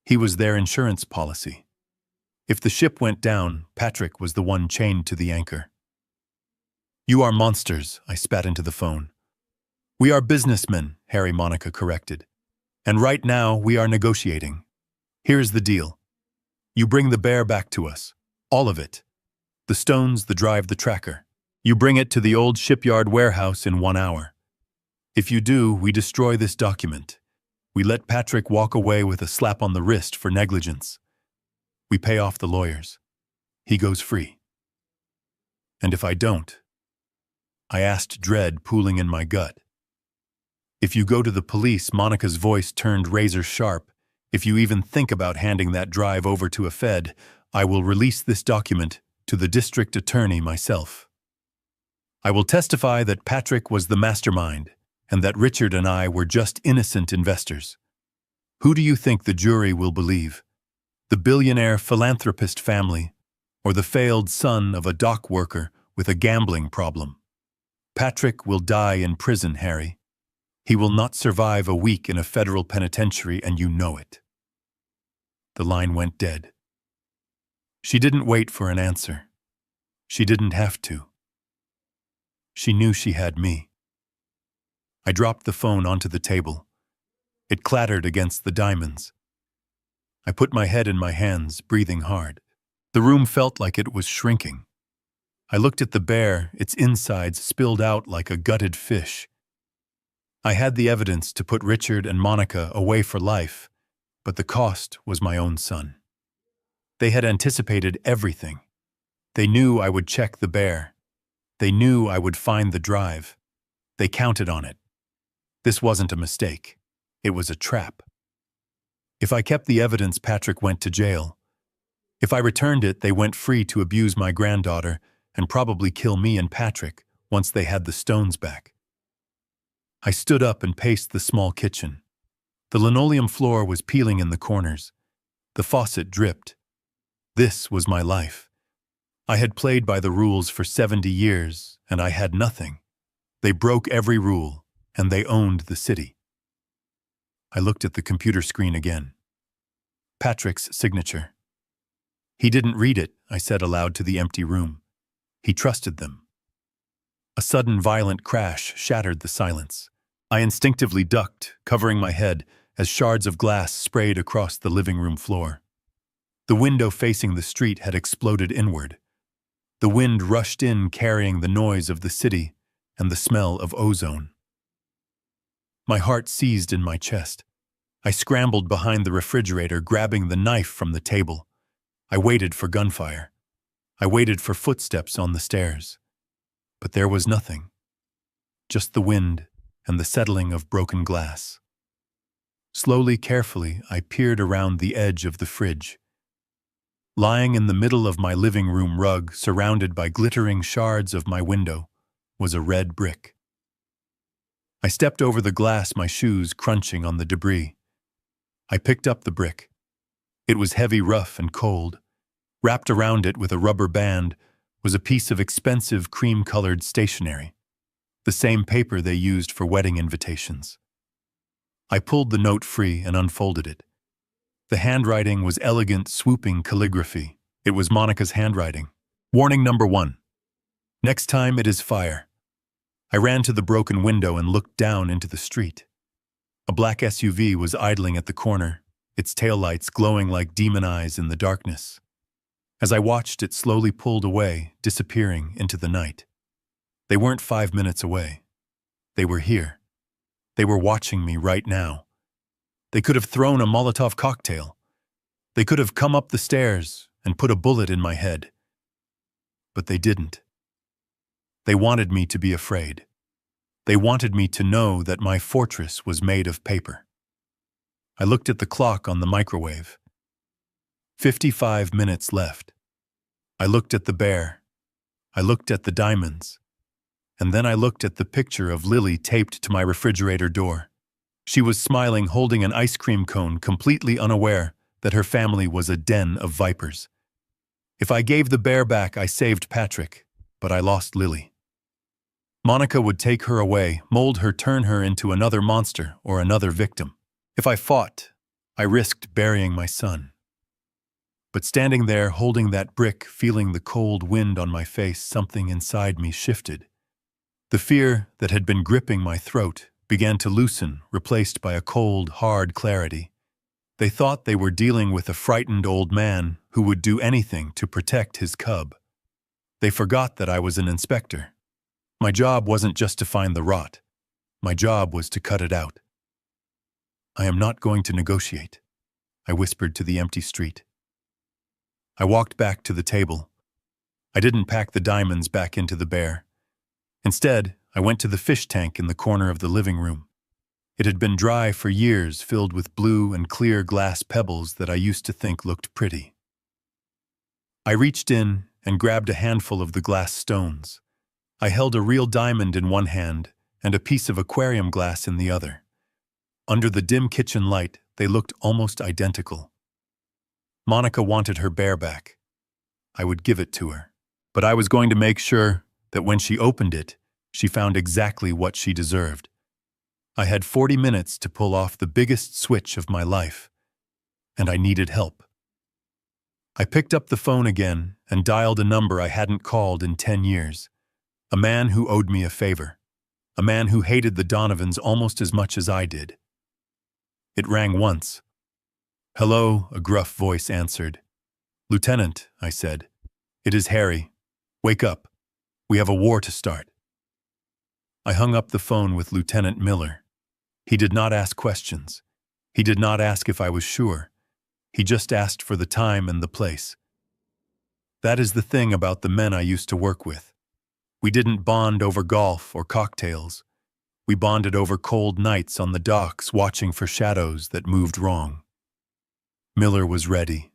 Speaker 1: He was their insurance policy. If the ship went down, Patrick was the one chained to the anchor. "You are monsters," I spat into the phone. "We are businessmen," Harry Monica corrected. "And right now we are negotiating. Here's the deal. You bring the bear back to us. All of it. The stones, the drive, the tracker. You bring it to the old shipyard warehouse in 1 hour. If you do, we destroy this document. We let Patrick walk away with a slap on the wrist for negligence. We pay off the lawyers. He goes free. And if I don't," I asked, dread pooling in my gut. "If you go to the police," Monica's voice turned razor sharp, "if you even think about handing that drive over to a Fed, I will release this document to the district attorney myself. I will testify that Patrick was the mastermind, and that Richard and I were just innocent investors. Who do you think the jury will believe? The billionaire philanthropist family, or the failed son of a dock worker with a gambling problem? Patrick will die in prison, Harry. He will not survive a week in a federal penitentiary, and you know it." The line went dead. She didn't wait for an answer. She didn't have to. She knew she had me. I dropped the phone onto the table. It clattered against the diamonds. I put my head in my hands, breathing hard. The room felt like it was shrinking. I looked at the bear, its insides spilled out like a gutted fish. I had the evidence to put Richard and Monica away for life, but the cost was my own son. They had anticipated everything. They knew I would check the bear. They knew I would find the drive. They counted on it. This wasn't a mistake. It was a trap. If I kept the evidence, Patrick went to jail. If I returned it, they went free to abuse my granddaughter and probably kill me and Patrick once they had the stones back. I stood up and paced the small kitchen. The linoleum floor was peeling in the corners. The faucet dripped. This was my life. I had played by the rules for 70 years, and I had nothing. They broke every rule, and they owned the city. I looked at the computer screen again. Patrick's signature. He didn't read it, I said aloud to the empty room. He trusted them. A sudden violent crash shattered the silence. I instinctively ducked, covering my head, as shards of glass sprayed across the living room floor. The window facing the street had exploded inward. The wind rushed in, carrying the noise of the city and the smell of ozone. My heart seized in my chest. I scrambled behind the refrigerator, grabbing the knife from the table. I waited for gunfire. I waited for footsteps on the stairs. But there was nothing. Just the wind and the settling of broken glass. Slowly, carefully, I peered around the edge of the fridge. Lying in the middle of my living room rug, surrounded by glittering shards of my window, was a red brick. I stepped over the glass, my shoes crunching on the debris. I picked up the brick. It was heavy, rough, and cold. Wrapped around it with a rubber band was a piece of expensive cream-colored stationery, the same paper they used for wedding invitations. I pulled the note free and unfolded it. The handwriting was elegant, swooping calligraphy. It was Monica's handwriting. Warning number 1. Next time it is fire. I ran to the broken window and looked down into the street. A black SUV was idling at the corner, its taillights glowing like demon eyes in the darkness. As I watched, it slowly pulled away, disappearing into the night. They weren't 5 minutes away. They were here. They were watching me right now. They could have thrown a Molotov cocktail. They could have come up the stairs and put a bullet in my head. But they didn't. They wanted me to be afraid. They wanted me to know that my fortress was made of paper. I looked at the clock on the microwave. 55 minutes left. I looked at the bear. I looked at the diamonds. And then I looked at the picture of Lily taped to my refrigerator door. She was smiling, holding an ice cream cone, completely unaware that her family was a den of vipers. If I gave the bear back, I saved Patrick, but I lost Lily. Monica would take her away, mold her, turn her into another monster or another victim. If I fought, I risked burying my son. But standing there, holding that brick, feeling the cold wind on my face, something inside me shifted. The fear that had been gripping my throat began to loosen, replaced by a cold, hard clarity. They thought they were dealing with a frightened old man who would do anything to protect his cub. They forgot that I was an inspector. My job wasn't just to find the rot. My job was to cut it out. I am not going to negotiate, I whispered to the empty street. I walked back to the table. I didn't pack the diamonds back into the bear. Instead, I went to the fish tank in the corner of the living room. It had been dry for years, filled with blue and clear glass pebbles that I used to think looked pretty. I reached in and grabbed a handful of the glass stones. I held a real diamond in one hand and a piece of aquarium glass in the other. Under the dim kitchen light, they looked almost identical. Monica wanted her bear back. I would give it to her, but I was going to make sure that when she opened it, she found exactly what she deserved. I had 40 minutes to pull off the biggest switch of my life, and I needed help. I picked up the phone again and dialed a number I hadn't called in 10 years. A man who owed me a favor. A man who hated the Donovans almost as much as I did. It rang once. "Hello," a gruff voice answered. "Lieutenant," I said. "It is Harry. Wake up. We have a war to start." I hung up the phone with Lieutenant Miller. He did not ask questions. He did not ask if I was sure. He just asked for the time and the place. That is the thing about the men I used to work with. We didn't bond over golf or cocktails. We bonded over cold nights on the docks, watching for shadows that moved wrong. Miller was ready.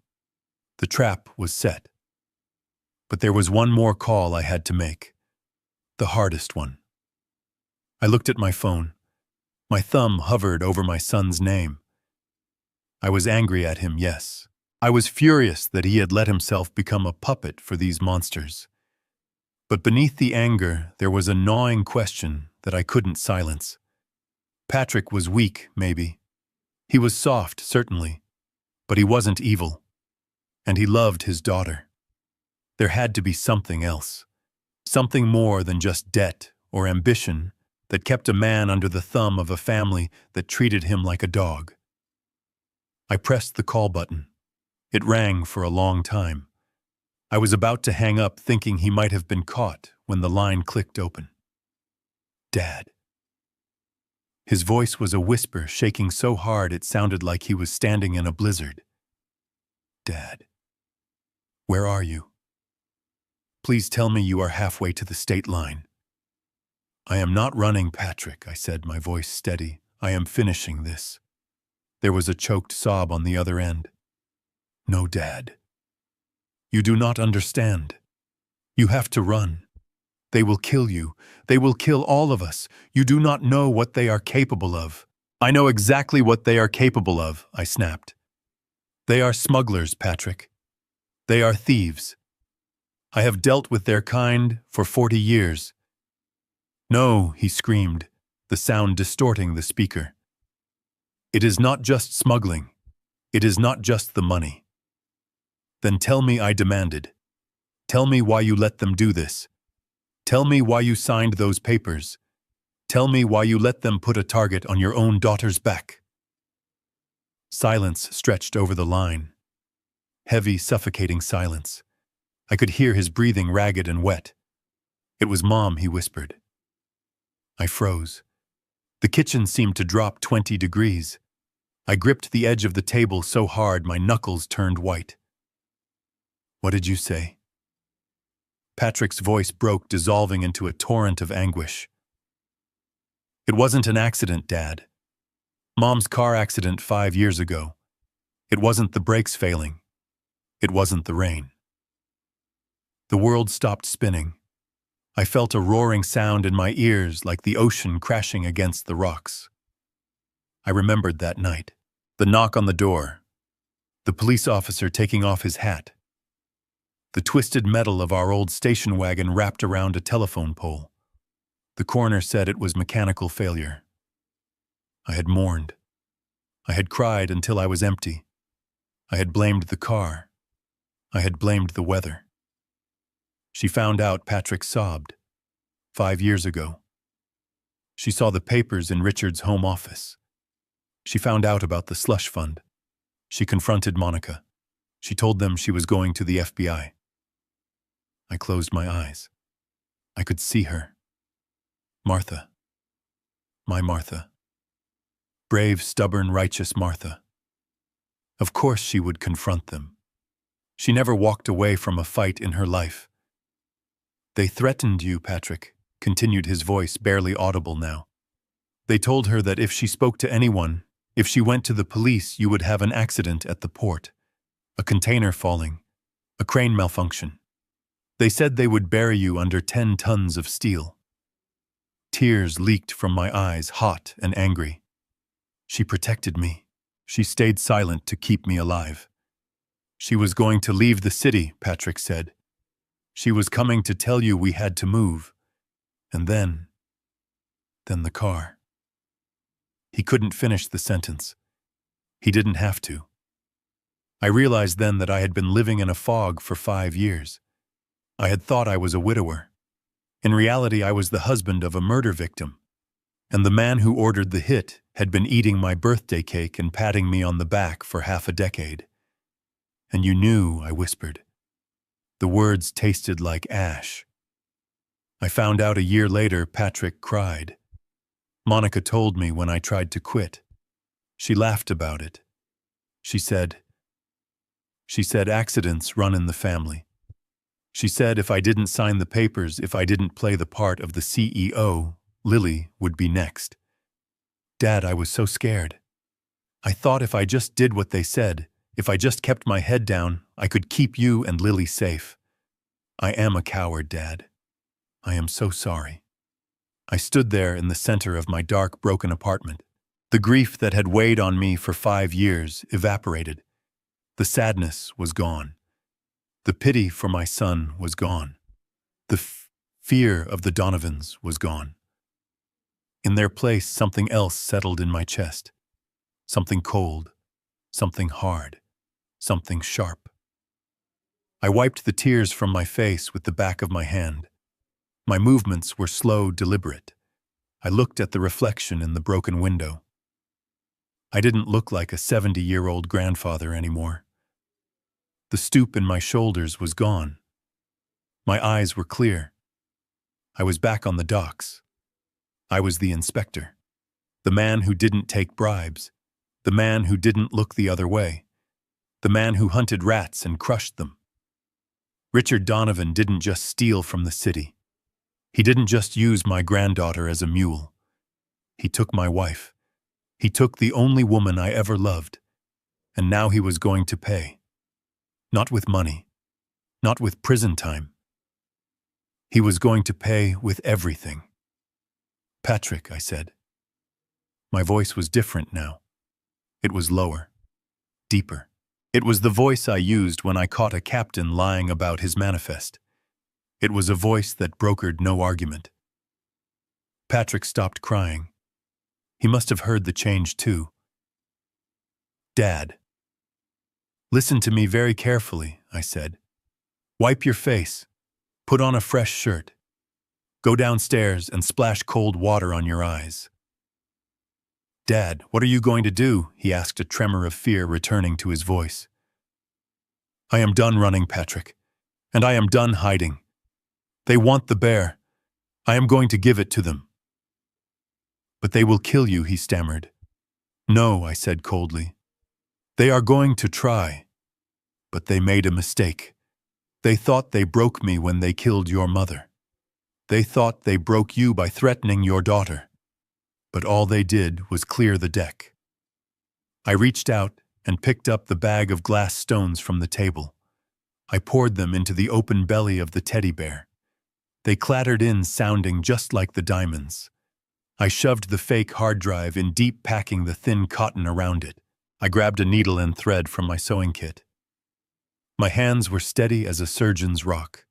Speaker 1: The trap was set. But there was one more call I had to make. The hardest one. I looked at my phone. My thumb hovered over my son's name. I was angry at him, yes. I was furious that he had let himself become a puppet for these monsters. But beneath the anger, there was a gnawing question that I couldn't silence. Patrick was weak, maybe. He was soft, certainly. But he wasn't evil. And he loved his daughter. There had to be something else. Something more than just debt or ambition that kept a man under the thumb of a family that treated him like a dog. I pressed the call button. It rang for a long time. I was about to hang up, thinking he might have been caught, when the line clicked open. "Dad." His voice was a whisper, shaking so hard it sounded like he was standing in a blizzard. "Dad, where are you? Please tell me you are halfway to the state line." "I am not running, Patrick," I said, my voice steady. "I am finishing this." There was a choked sob on the other end. "No, Dad. You do not understand. You have to run. They will kill you. They will kill all of us. You do not know what they are capable of. I know exactly what they are capable of, I snapped. They are smugglers, Patrick. They are thieves. I have dealt with their kind for 40 years. No, he screamed, the sound distorting the speaker. It is not just smuggling. It is not just the money. Then tell me, I demanded. Tell me why you let them do this. Tell me why you signed those papers. Tell me why you let them put a target on your own daughter's back. Silence stretched over the line. Heavy, suffocating silence. I could hear his breathing ragged and wet. It was Mom, he whispered. I froze. The kitchen seemed to drop 20 degrees. I gripped the edge of the table so hard my knuckles turned white. What did you say? Patrick's voice broke, dissolving into a torrent of anguish. It wasn't an accident, Dad. Mom's car accident 5 years ago. It wasn't the brakes failing. It wasn't the rain. The world stopped spinning. I felt a roaring sound in my ears like the ocean crashing against the rocks. I remembered that night. The knock on the door. The police officer taking off his hat. The twisted metal of our old station wagon wrapped around a telephone pole. The coroner said it was mechanical failure. I had mourned. I had cried until I was empty. I had blamed the car. I had blamed the weather. She found out, Patrick sobbed. 5 years ago. She saw the papers in Richard's home office. She found out about the slush fund. She confronted Monica. She told them she was going to the FBI. I closed my eyes. I could see her. Martha. My Martha. Brave, stubborn, righteous Martha. Of course she would confront them. She never walked away from a fight in her life. They threatened you, Patrick, continued his voice, barely audible now. They told her that if she spoke to anyone, if she went to the police, you would have an accident at the port, a container falling, a crane malfunction. They said they would bury you under 10 tons of steel. Tears leaked from my eyes, hot and angry. She protected me. She stayed silent to keep me alive. She was going to leave the city, Patrick said. She was coming to tell you we had to move. And then the car. He couldn't finish the sentence. He didn't have to. I realized then that I had been living in a fog for 5 years. I had thought I was a widower. In reality, I was the husband of a murder victim. And the man who ordered the hit had been eating my birthday cake and patting me on the back for half a decade. And you knew, I whispered. The words tasted like ash. I found out a year later, Patrick cried. Monica told me when I tried to quit. She laughed about it. She said, accidents run in the family. She said if I didn't sign the papers, if I didn't play the part of the CEO, Lily would be next. Dad, I was so scared. I thought if I just did what they said, if I just kept my head down, I could keep you and Lily safe. I am a coward, Dad. I am so sorry. I stood there in the center of my dark, broken apartment. The grief that had weighed on me for 5 years evaporated. The sadness was gone. The pity for my son was gone. The fear of the Donovans was gone. In their place, something else settled in my chest. Something cold, something hard, something sharp. I wiped the tears from my face with the back of my hand. My movements were slow, deliberate. I looked at the reflection in the broken window. I didn't look like a 70-year-old grandfather anymore. The stoop in my shoulders was gone. My eyes were clear. I was back on the docks. I was the inspector. The man who didn't take bribes. The man who didn't look the other way. The man who hunted rats and crushed them. Richard Donovan didn't just steal from the city. He didn't just use my granddaughter as a mule. He took my wife. He took the only woman I ever loved. And now he was going to pay. Not with money. Not with prison time. He was going to pay with everything. Patrick, I said. My voice was different now. It was lower, deeper. It was the voice I used when I caught a captain lying about his manifest. It was a voice that brokered no argument. Patrick stopped crying. He must have heard the change too. Dad. Listen to me very carefully, I said. Wipe your face. Put on a fresh shirt. Go downstairs and splash cold water on your eyes. Dad, what are you going to do? He asked, a tremor of fear returning to his voice. I am done running, Patrick, and I am done hiding. They want the bear. I am going to give it to them. But they will kill you, he stammered. No, I said coldly. They are going to try. But they made a mistake. They thought they broke me when they killed your mother. They thought they broke you by threatening your daughter. But all they did was clear the deck. I reached out and picked up the bag of glass stones from the table. I poured them into the open belly of the teddy bear. They clattered in, sounding just like the diamonds. I shoved the fake hard drive in deep, packing the thin cotton around it. I grabbed a needle and thread from my sewing kit. My hands were steady as a surgeon's rock.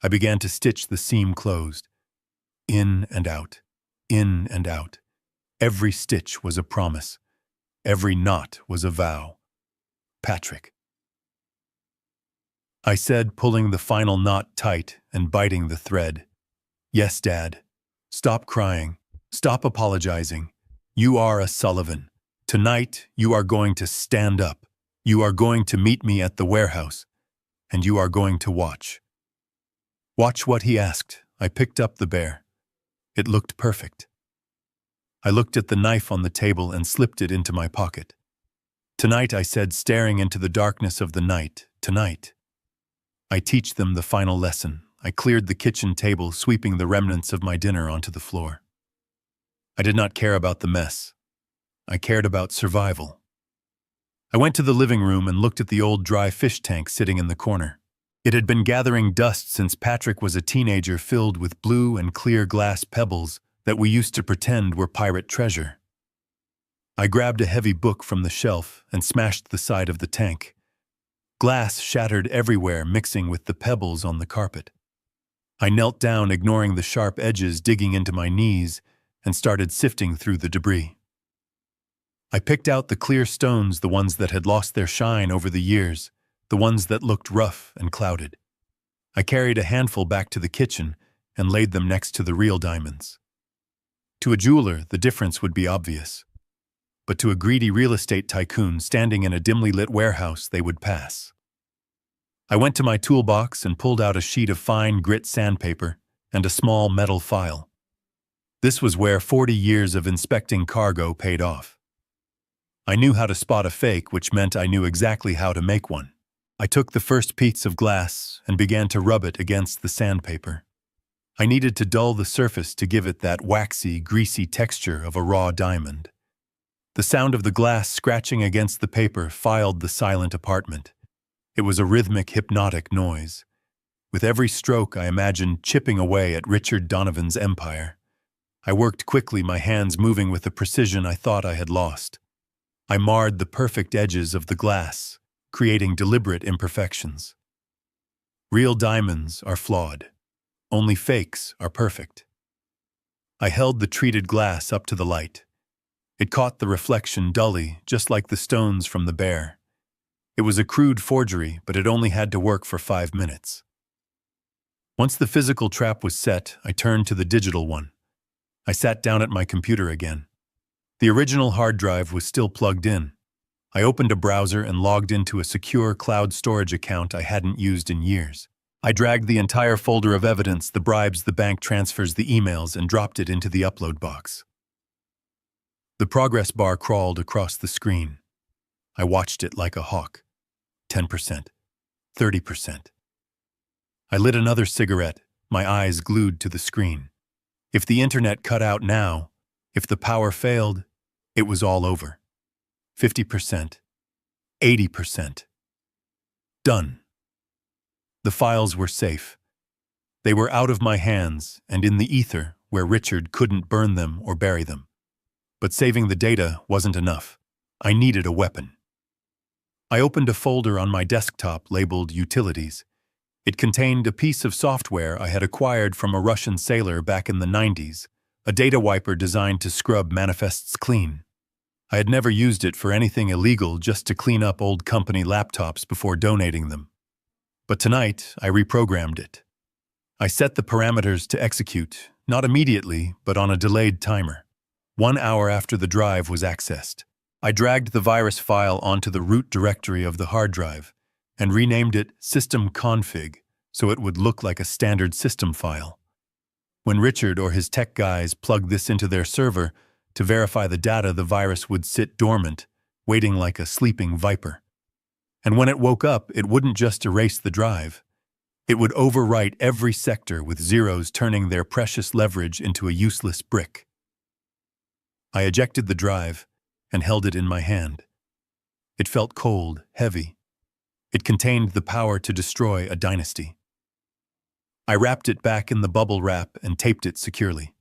Speaker 1: I began to stitch the seam closed. In and out, in and out. Every stitch was a promise. Every knot was a vow. Patrick. I said, pulling the final knot tight and biting the thread. Yes, Dad. Stop crying. Stop apologizing. You are a Sullivan. Tonight, you are going to stand up. You are going to meet me at the warehouse, and you are going to watch. Watch what he asked. I picked up the bear. It looked perfect. I looked at the knife on the table and slipped it into my pocket. Tonight, I said, staring into the darkness of the night, tonight. I teach them the final lesson. I cleared the kitchen table, sweeping the remnants of my dinner onto the floor. I did not care about the mess. I cared about survival. I went to the living room and looked at the old dry fish tank sitting in the corner. It had been gathering dust since Patrick was a teenager, filled with blue and clear glass pebbles that we used to pretend were pirate treasure. I grabbed a heavy book from the shelf and smashed the side of the tank. Glass shattered everywhere, mixing with the pebbles on the carpet. I knelt down, ignoring the sharp edges digging into my knees, and started sifting through the debris. I picked out the clear stones, the ones that had lost their shine over the years, the ones that looked rough and clouded. I carried a handful back to the kitchen and laid them next to the real diamonds. To a jeweler, the difference would be obvious. But to a greedy real estate tycoon standing in a dimly lit warehouse, they would pass. I went to my toolbox and pulled out a sheet of fine grit sandpaper and a small metal file. This was where 40 years of inspecting cargo paid off. I knew how to spot a fake, which meant I knew exactly how to make one. I took the first piece of glass and began to rub it against the sandpaper. I needed to dull the surface to give it that waxy, greasy texture of a raw diamond. The sound of the glass scratching against the paper filled the silent apartment. It was a rhythmic, hypnotic noise. With every stroke, I imagined chipping away at Richard Donovan's empire. I worked quickly, my hands moving with the precision I thought I had lost. I marred the perfect edges of the glass, creating deliberate imperfections. Real diamonds are flawed. Only fakes are perfect. I held the treated glass up to the light. It caught the reflection dully, just like the stones from the bear. It was a crude forgery, but it only had to work for 5 minutes. Once the physical trap was set, I turned to the digital one. I sat down at my computer again. The original hard drive was still plugged in. I opened a browser and logged into a secure cloud storage account I hadn't used in years. I dragged the entire folder of evidence, the bribes, the bank transfers, the emails, and dropped it into the upload box. The progress bar crawled across the screen. I watched it like a hawk. 10%. 30%. I lit another cigarette, my eyes glued to the screen. If the internet cut out now, if the power failed, it was all over. 50%. 80%. Done. The files were safe. They were out of my hands and in the ether where Richard couldn't burn them or bury them. But saving the data wasn't enough. I needed a weapon. I opened a folder on my desktop labeled Utilities. It contained a piece of software I had acquired from a Russian sailor back in the 90s, a data wiper designed to scrub manifests clean. I had never used it for anything illegal, just to clean up old company laptops before donating them. But tonight, I reprogrammed it. I set the parameters to execute, not immediately, but on a delayed timer, 1 hour after the drive was accessed. I dragged the virus file onto the root directory of the hard drive and renamed it System Config so it would look like a standard system file. When Richard or his tech guys plugged this into their server to verify the data, the virus would sit dormant, waiting like a sleeping viper. And when it woke up, it wouldn't just erase the drive. It would overwrite every sector with zeros, turning their precious leverage into a useless brick. I ejected the drive and held it in my hand. It felt cold, heavy. It contained the power to destroy a dynasty. I wrapped it back in the bubble wrap and taped it securely.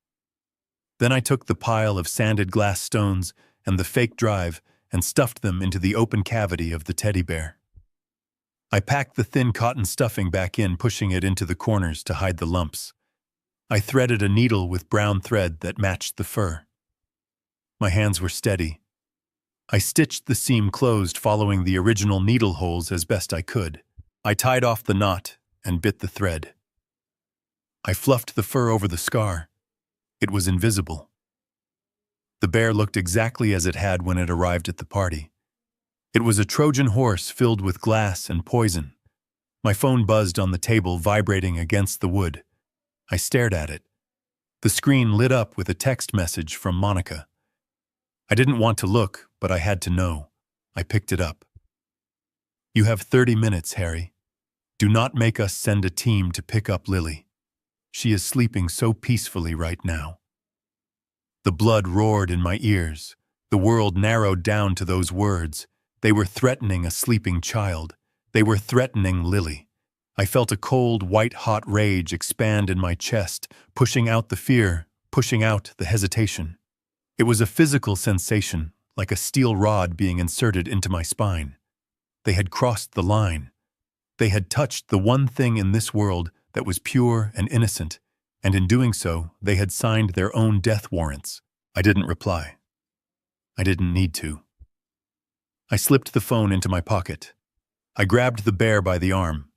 Speaker 1: Then I took the pile of sanded glass stones and the fake drive and stuffed them into the open cavity of the teddy bear. I packed the thin cotton stuffing back in, pushing it into the corners to hide the lumps. I threaded a needle with brown thread that matched the fur. My hands were steady. I stitched the seam closed, following the original needle holes as best I could. I tied off the knot and bit the thread. I fluffed the fur over the scar. It was invisible. The bear looked exactly as it had when it arrived at the party. It was a Trojan horse filled with glass and poison. My phone buzzed on the table, vibrating against the wood. I stared at it. The screen lit up with a text message from Monica. I didn't want to look, but I had to know. I picked it up. "You have 30 minutes, Harry. Do not make us send a team to pick up Lily. She is sleeping so peacefully right now." The blood roared in my ears. The world narrowed down to those words. They were threatening a sleeping child. They were threatening Lily. I felt a cold, white-hot rage expand in my chest, pushing out the fear, pushing out the hesitation. It was a physical sensation, like a steel rod being inserted into my spine. They had crossed the line. They had touched the one thing in this world that was pure and innocent, and in doing so, they had signed their own death warrants. I didn't reply. I didn't need to. I slipped the phone into my pocket. I grabbed the bear by the arm.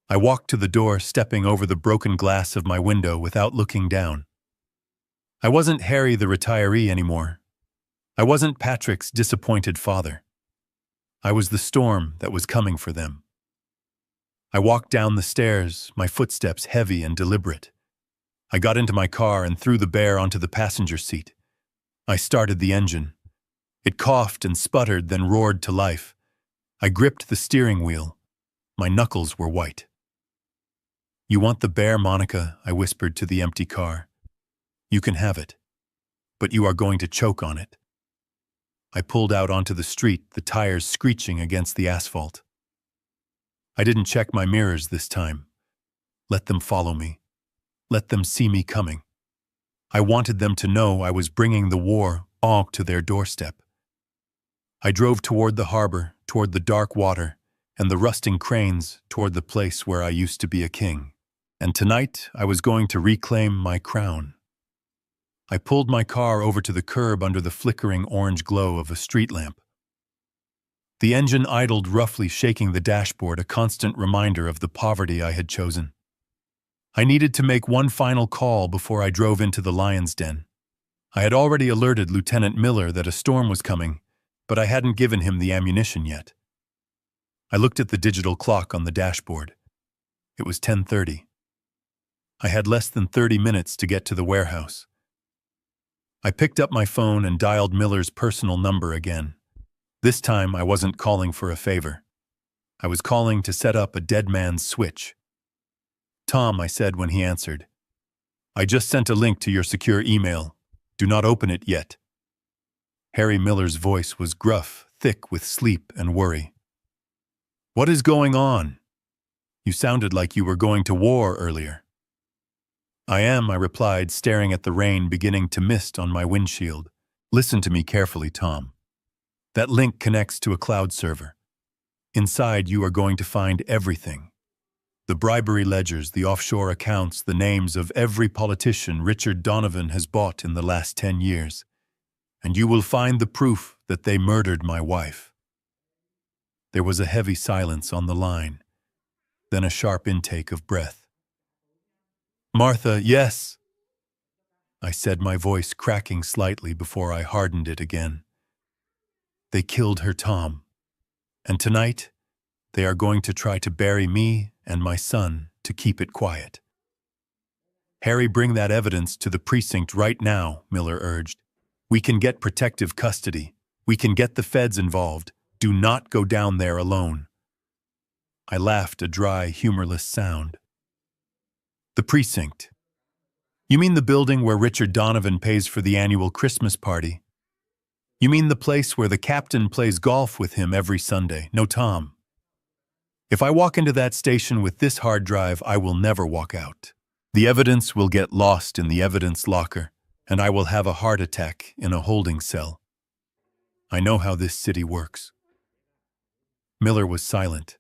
Speaker 1: I walked to the door, stepping over the broken glass of my window without looking down. I wasn't Harry the retiree anymore. I wasn't Patrick's disappointed father. I was the storm that was coming for them. I walked down the stairs, my footsteps heavy and deliberate. I got into my car and threw the bear onto the passenger seat. I started the engine. It coughed and sputtered, then roared to life. I gripped the steering wheel. My knuckles were white. "You want the bear, Monica?" I whispered to the empty car. "You can have it, but you are going to choke on it." I pulled out onto the street, the tires screeching against the asphalt. I didn't check my mirrors this time. Let them follow me. Let them see me coming. I wanted them to know I was bringing the war all to their doorstep. I drove toward the harbor, toward the dark water, and the rusting cranes, toward the place where I used to be a king. And tonight, I was going to reclaim my crown. I pulled my car over to the curb under the flickering orange glow of a street lamp. The engine idled roughly, shaking the dashboard, a constant reminder of the poverty I had chosen. I needed to make one final call before I drove into the lion's den. I had already alerted Lieutenant Miller that a storm was coming, but I hadn't given him the ammunition yet. I looked at the digital clock on the dashboard. It was 10:30. I had less than 30 minutes to get to the warehouse. I picked up my phone and dialed Miller's personal number again. This time I wasn't calling for a favor. I was calling to set up a dead man's switch. "Tom," I said when he answered. "I just sent a link to your secure email. Do not open it yet." Harry Miller's voice was gruff, thick with sleep and worry. "What is going on? You sounded like you were going to war earlier." I am, I replied, staring at the rain beginning to mist on my windshield. Listen to me carefully, Tom. That link connects to a cloud server. Inside, you are going to find everything. The bribery ledgers, the offshore accounts, the names of every politician Richard Donovan has bought in the last 10 years. And you will find the proof that they murdered my wife. There was a heavy silence on the line, then a sharp intake of breath. Martha, yes, I said, my voice cracking slightly before I hardened it again. They killed her, Tom. And tonight, they are going to try to bury me and my son to keep it quiet. Harry, bring that evidence to the precinct right now, Miller urged. We can get protective custody. We can get the feds involved. Do not go down there alone. I laughed, a dry, humorless sound. The precinct. You mean the building where Richard Donovan pays for the annual Christmas party? You mean the place where the captain plays golf with him every Sunday? No, Tom. If I walk into that station with this hard drive, I will never walk out. The evidence will get lost in the evidence locker, and I will have a heart attack in a holding cell. I know how this city works. Miller was silent.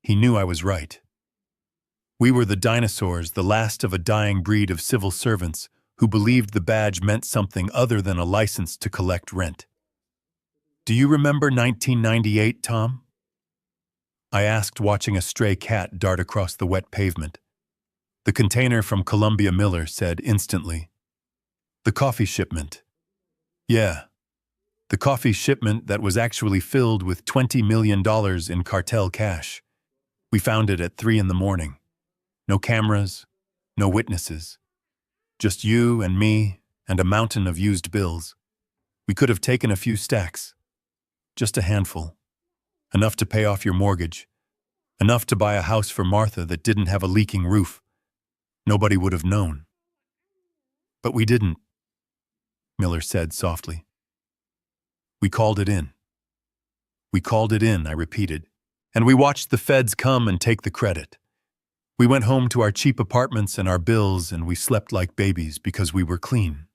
Speaker 1: He knew I was right. We were the dinosaurs, the last of a dying breed of civil servants who believed the badge meant something other than a license to collect rent. Do you remember 1998, Tom? I asked, watching a stray cat dart across the wet pavement. The container from Columbia, Miller said instantly. The coffee shipment. Yeah. The coffee shipment that was actually filled with $20 million in cartel cash. We found it at 3 a.m. No cameras, no witnesses. Just you and me and a mountain of used bills. We could have taken a few stacks. Just a handful. Enough to pay off your mortgage. Enough to buy a house for Martha that didn't have a leaking roof. Nobody would have known. But we didn't, Miller said softly. We called it in. We called it in, I repeated, and we watched the feds come and take the credit. We went home to our cheap apartments and our bills, and we slept like babies because we were clean.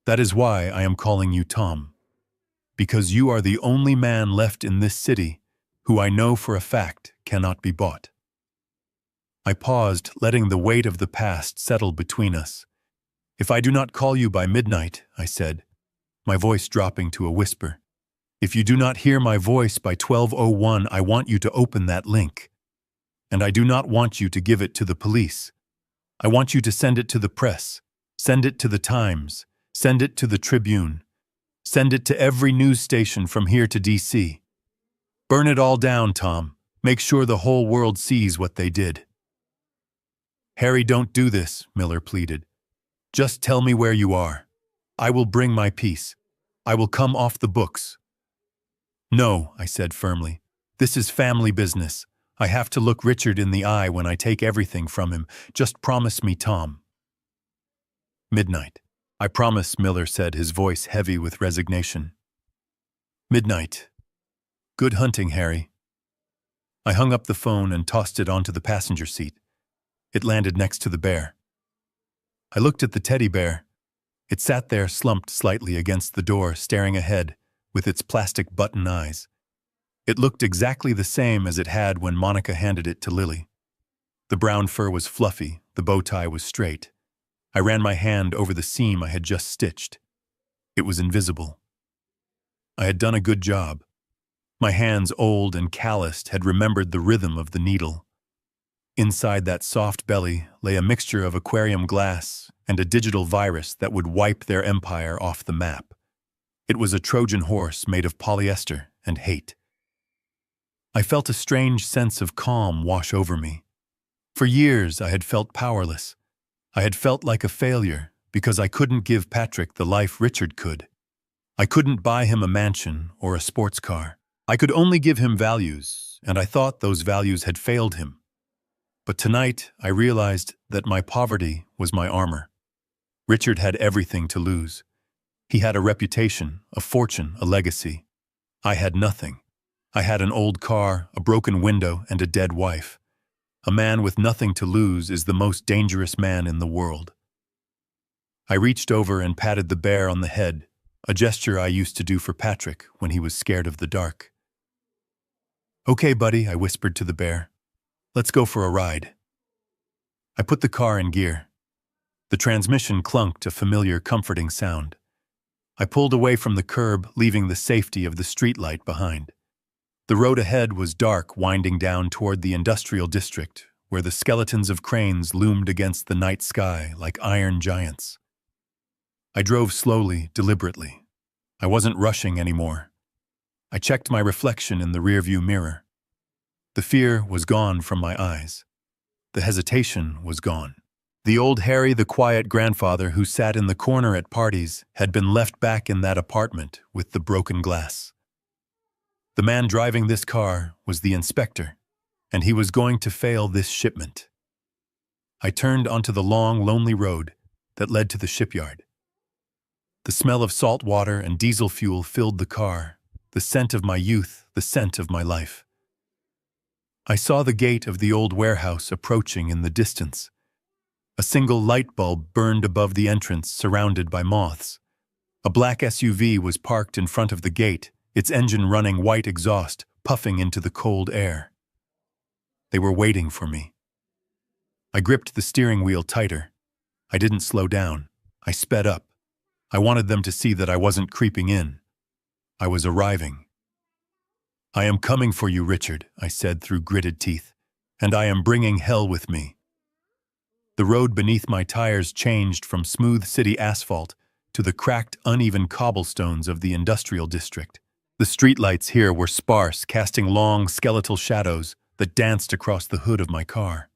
Speaker 1: That is why I am calling you Tom, because you are the only man left in this city who I know for a fact cannot be bought. I paused, letting the weight of the past settle between us. If I do not call you by midnight, I said, my voice dropping to a whisper. If you do not hear my voice by 12:01, I want you to open that link. And I do not want you to give it to the police. I want you to send it to the press, send it to the Times, send it to the Tribune, send it to every news station from here to D.C. Burn it all down, Tom. Make sure the whole world sees what they did. Harry, don't do this, Miller pleaded. Just tell me where you are. I will bring my peace. I will come off the books. No, I said firmly. This is family business. I have to look Richard in the eye when I take everything from him. Just promise me, Tom. Midnight. I promise, Miller said, his voice heavy with resignation. Midnight. Good hunting, Harry. I hung up the phone and tossed it onto the passenger seat. It landed next to the bear. I looked at the teddy bear. It sat there slumped slightly against the door, staring ahead, with its plastic button eyes. It looked exactly the same as it had when Monica handed it to Lily. The brown fur was fluffy, the bow tie was straight. I ran my hand over the seam I had just stitched. It was invisible. I had done a good job. My hands, old and calloused, had remembered the rhythm of the needle. Inside that soft belly lay a mixture of aquarium glass and a digital virus that would wipe their empire off the map. It was a Trojan horse made of polyester and hate. I felt a strange sense of calm wash over me. For years I had felt powerless. I had felt like a failure because I couldn't give Patrick the life Richard could. I couldn't buy him a mansion or a sports car. I could only give him values, and I thought those values had failed him. But tonight I realized that my poverty was my armor. Richard had everything to lose. He had a reputation, a fortune, a legacy. I had nothing. I had an old car, a broken window, and a dead wife. A man with nothing to lose is the most dangerous man in the world. I reached over and patted the bear on the head, a gesture I used to do for Patrick when he was scared of the dark. "Okay, buddy," I whispered to the bear. "Let's go for a ride." I put the car in gear. The transmission clunked, a familiar, comforting sound. I pulled away from the curb, leaving the safety of the streetlight behind. The road ahead was dark, winding down toward the industrial district, where the skeletons of cranes loomed against the night sky like iron giants. I drove slowly, deliberately. I wasn't rushing anymore. I checked my reflection in the rearview mirror. The fear was gone from my eyes. The hesitation was gone. The old Harry, the quiet grandfather who sat in the corner at parties, had been left back in that apartment with the broken glass. The man driving this car was the inspector, and he was going to fail this shipment. I turned onto the long, lonely road that led to the shipyard. The smell of salt water and diesel fuel filled the car, the scent of my youth, the scent of my life. I saw the gate of the old warehouse approaching in the distance. A single light bulb burned above the entrance, surrounded by moths. A black SUV was parked in front of the gate, its engine running white exhaust, puffing into the cold air. They were waiting for me. I gripped the steering wheel tighter. I didn't slow down. I sped up. I wanted them to see that I wasn't creeping in. I was arriving. "I am coming for you, Richard," I said through gritted teeth, "and I am bringing hell with me." The road beneath my tires changed from smooth city asphalt to the cracked, uneven cobblestones of the industrial district. The streetlights here were sparse, casting long, skeletal shadows that danced across the hood of my car.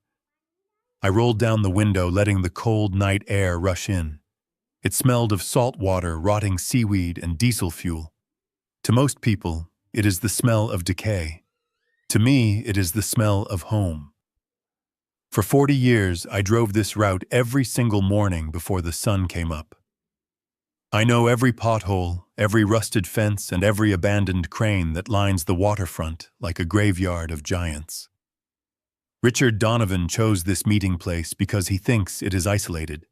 Speaker 1: I rolled down the window, letting the cold night air rush in. It smelled of salt water, rotting seaweed, and diesel fuel. To most people, it is the smell of decay. To me, it is the smell of home. For 40 years, I drove this route every single morning before the sun came up. I know every pothole, every rusted fence, and every abandoned crane that lines the waterfront like a graveyard of giants. Richard Donovan chose this meeting place because he thinks it is isolated.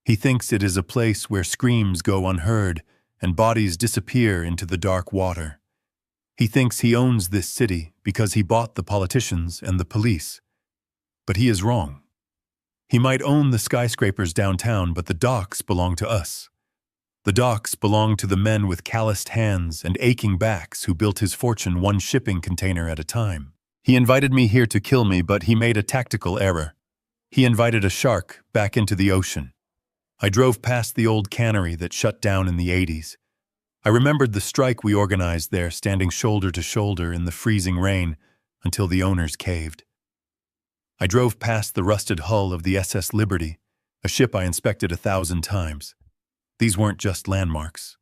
Speaker 1: He thinks it is a place where screams go unheard and bodies disappear into the dark water. He thinks he owns this city because he bought the politicians and the police. But he is wrong. He might own the skyscrapers downtown, but the docks belong to us. The docks belong to the men with calloused hands and aching backs who built his fortune one shipping container at a time. He invited me here to kill me, but he made a tactical error. He invited a shark back into the ocean. I drove past the old cannery that shut down in the 80s. I remembered the strike we organized there, standing shoulder to shoulder in the freezing rain until the owners caved. I drove past the rusted hull of the SS Liberty, a ship I inspected 1,000 times. These weren't just landmarks.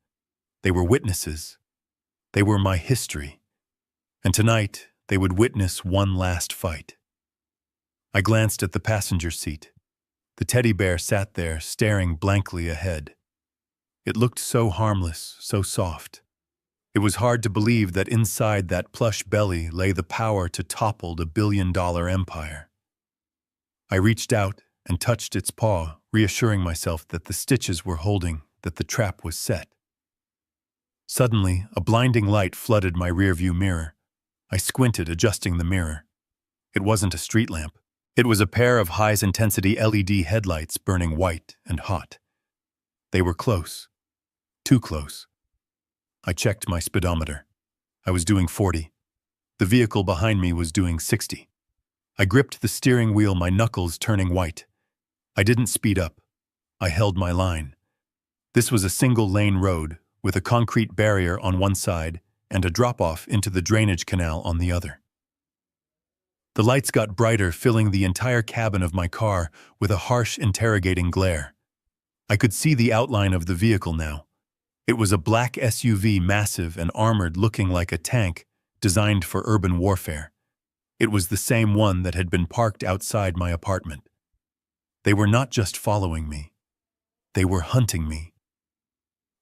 Speaker 1: They were witnesses. They were my history. And tonight, they would witness one last fight. I glanced at the passenger seat. The teddy bear sat there, staring blankly ahead. It looked so harmless, so soft. It was hard to believe that inside that plush belly lay the power to topple a billion-dollar empire. I reached out and touched its paw, reassuring myself that the stitches were holding, that the trap was set. Suddenly, a blinding light flooded my rearview mirror. I squinted, adjusting the mirror. It wasn't a street lamp. It was a pair of high-intensity LED headlights burning white and hot. They were close. Too close. I checked my speedometer. I was doing 40. The vehicle behind me was doing 60. I gripped the steering wheel, my knuckles turning white. I didn't speed up. I held my line. This was a single-lane road with a concrete barrier on one side and a drop-off into the drainage canal on the other. The lights got brighter, filling the entire cabin of my car with a harsh, interrogating glare. I could see the outline of the vehicle now. It was a black SUV, massive and armored, looking like a tank designed for urban warfare. It was the same one that had been parked outside my apartment. They were not just following me. They were hunting me.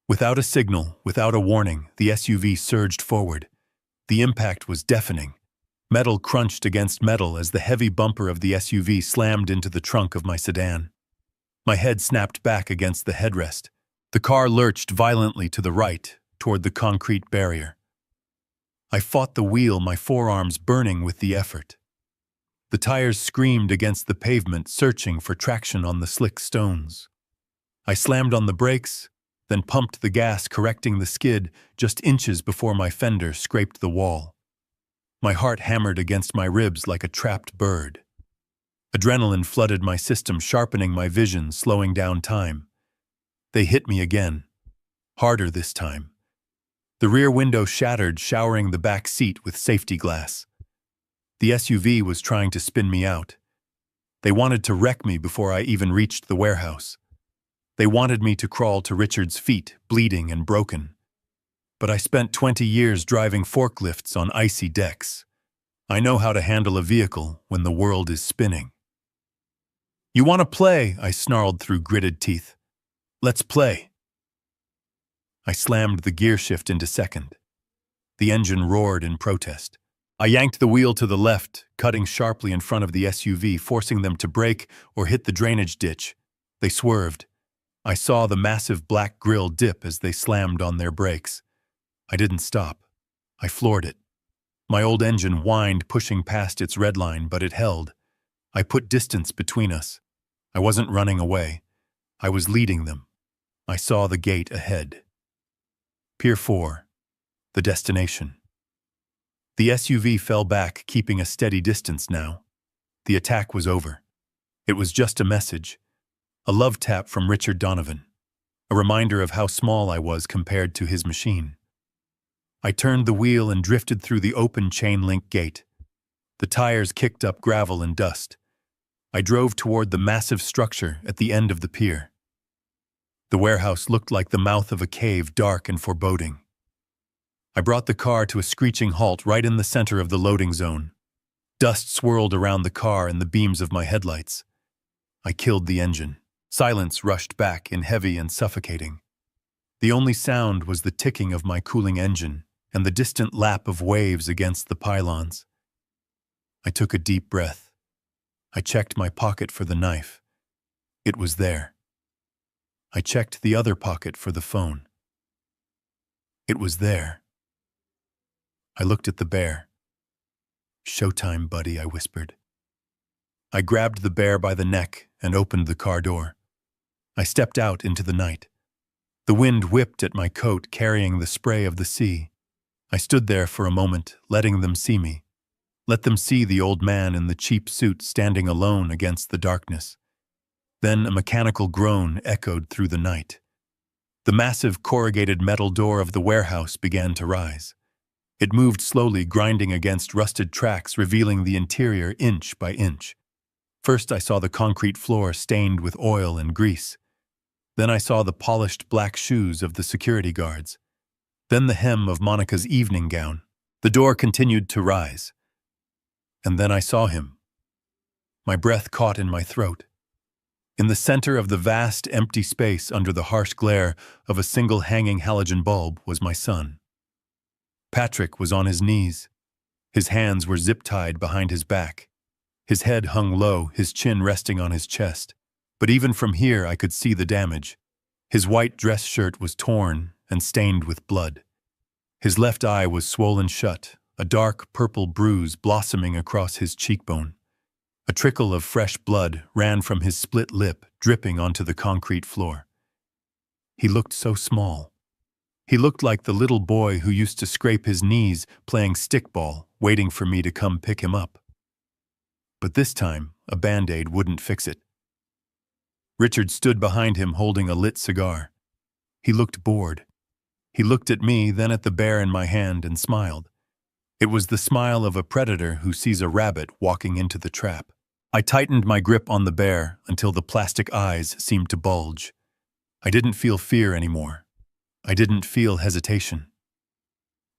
Speaker 1: Without a signal, without a warning, the SUV surged forward. The impact was deafening. Metal crunched against metal as the heavy bumper of the SUV slammed into the trunk of my sedan. My head snapped back against the headrest. The car lurched violently to the right, toward the concrete barrier. I fought the wheel, my forearms burning with the effort. The tires screamed against the pavement, searching for traction on the slick stones. I slammed on the brakes, then pumped the gas, correcting the skid just inches before my fender scraped the wall. My heart hammered against my ribs like a trapped bird. Adrenaline flooded my system, sharpening my vision, slowing down time. They hit me again, harder this time. The rear window shattered, showering the back seat with safety glass. The SUV was trying to spin me out. They wanted to wreck me before I even reached the warehouse. They wanted me to crawl to Richard's feet, bleeding and broken. But I spent 20 years driving forklifts on icy decks. I know how to handle a vehicle when the world is spinning. "You want to play?" I snarled through gritted teeth. "Let's play." I slammed the gear shift into second. The engine roared in protest. I yanked the wheel to the left, cutting sharply in front of the SUV, forcing them to brake or hit the drainage ditch. They swerved. I saw the massive black grille dip as they slammed on their brakes. I didn't stop. I floored it. My old engine whined, pushing past its red line, but it held. I put distance between us. I wasn't running away. I was leading them. I saw the gate ahead. Pier 4, the destination. The SUV fell back, keeping a steady distance now. The attack was over. It was just a message. A love tap from Richard Donovan. A reminder of how small I was compared to his machine. I turned the wheel and drifted through the open chain-link gate. The tires kicked up gravel and dust. I drove toward the massive structure at the end of the pier. The warehouse looked like the mouth of a cave, dark and foreboding. I brought the car to a screeching halt right in the center of the loading zone. Dust swirled around the car and the beams of my headlights. I killed the engine. Silence rushed back in heavy and suffocating. The only sound was the ticking of my cooling engine and the distant lap of waves against the pylons. I took a deep breath. I checked my pocket for the knife. It was there. I checked the other pocket for the phone. It was there. I looked at the bear. "Showtime, buddy," I whispered. I grabbed the bear by the neck and opened the car door. I stepped out into the night. The wind whipped at my coat, carrying the spray of the sea. I stood there for a moment, letting them see me. Let them see the old man in the cheap suit standing alone against the darkness. Then a mechanical groan echoed through the night. The massive corrugated metal door of the warehouse began to rise. It moved slowly, grinding against rusted tracks, revealing the interior inch by inch. First, I saw the concrete floor stained with oil and grease. Then I saw the polished black shoes of the security guards. Then the hem of Monica's evening gown. The door continued to rise. And then I saw him. My breath caught in my throat. In the center of the vast, empty space under the harsh glare of a single hanging halogen bulb was my son. Patrick was on his knees. His hands were zip-tied behind his back. His head hung low, his chin resting on his chest. But even from here I could see the damage. His white dress shirt was torn and stained with blood. His left eye was swollen shut, a dark purple bruise blossoming across his cheekbone. A trickle of fresh blood ran from his split lip, dripping onto the concrete floor. He looked so small. He looked like the little boy who used to scrape his knees playing stickball, waiting for me to come pick him up. But this time, a Band-Aid wouldn't fix it. Richard stood behind him holding a lit cigar. He looked bored. He looked at me, then at the bear in my hand, and smiled. It was the smile of a predator who sees a rabbit walking into the trap. I tightened my grip on the bear until the plastic eyes seemed to bulge. I didn't feel fear anymore. I didn't feel hesitation.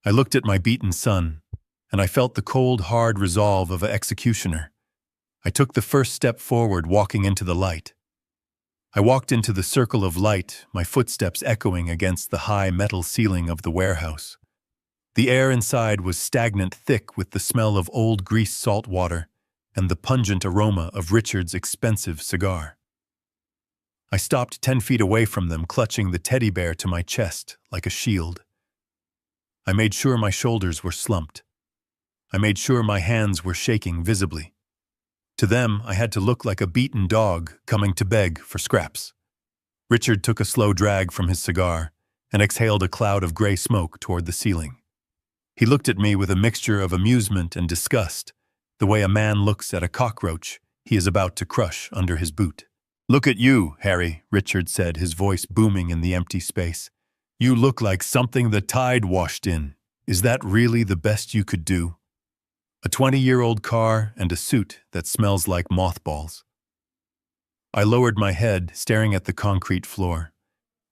Speaker 1: I looked at my beaten son, and I felt the cold, hard resolve of an executioner. I took the first step forward, walking into the light. I walked into the circle of light, my footsteps echoing against the high metal ceiling of the warehouse. The air inside was stagnant, thick with the smell of old grease salt water and the pungent aroma of Richard's expensive cigar. I stopped 10 feet away from them, clutching the teddy bear to my chest like a shield. I made sure my shoulders were slumped. I made sure my hands were shaking visibly. To them, I had to look like a beaten dog coming to beg for scraps. Richard took a slow drag from his cigar and exhaled a cloud of gray smoke toward the ceiling. He looked at me with a mixture of amusement and disgust, the way a man looks at a cockroach he is about to crush under his boot. "Look at you, Harry," Richard said, his voice booming in the empty space. "You look like something the tide washed in. Is that really the best you could do? A 20-year-old car and a suit that smells like mothballs." I lowered my head, staring at the concrete floor.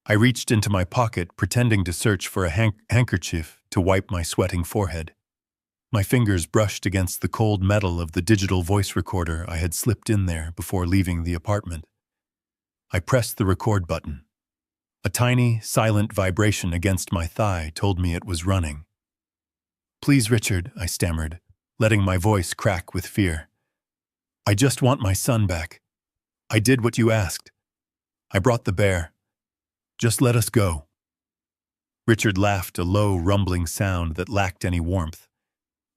Speaker 1: I reached into my pocket, pretending to search for a handkerchief to wipe my sweating forehead. My fingers brushed against the cold metal of the digital voice recorder I had slipped in there before leaving the apartment. I pressed the record button. A tiny, silent vibration against my thigh told me it was running. "Please, Richard," I stammered, letting my voice crack with fear. "I just want my son back. I did what you asked. I brought the bear. Just let us go." Richard laughed, a low, rumbling sound that lacked any warmth.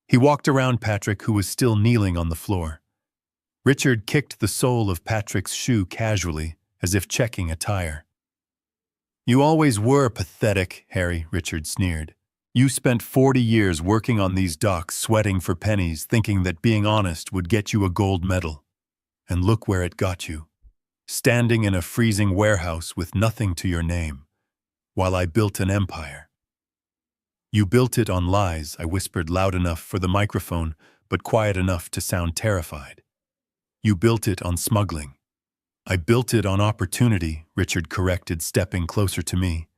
Speaker 1: He walked around Patrick, who was still kneeling on the floor. Richard kicked the sole of Patrick's shoe casually, as if checking a tire. "You always were pathetic, Harry," Richard sneered. "You spent 40 years working on these docks, sweating for pennies, thinking that being honest would get you a gold medal. And look where it got you. Standing in a freezing warehouse with nothing to your name, while I built an empire." "You built it on lies," I whispered, loud enough for the microphone, but quiet enough to sound terrified. "You built it on smuggling." "I built it on opportunity," Richard corrected, stepping closer to me.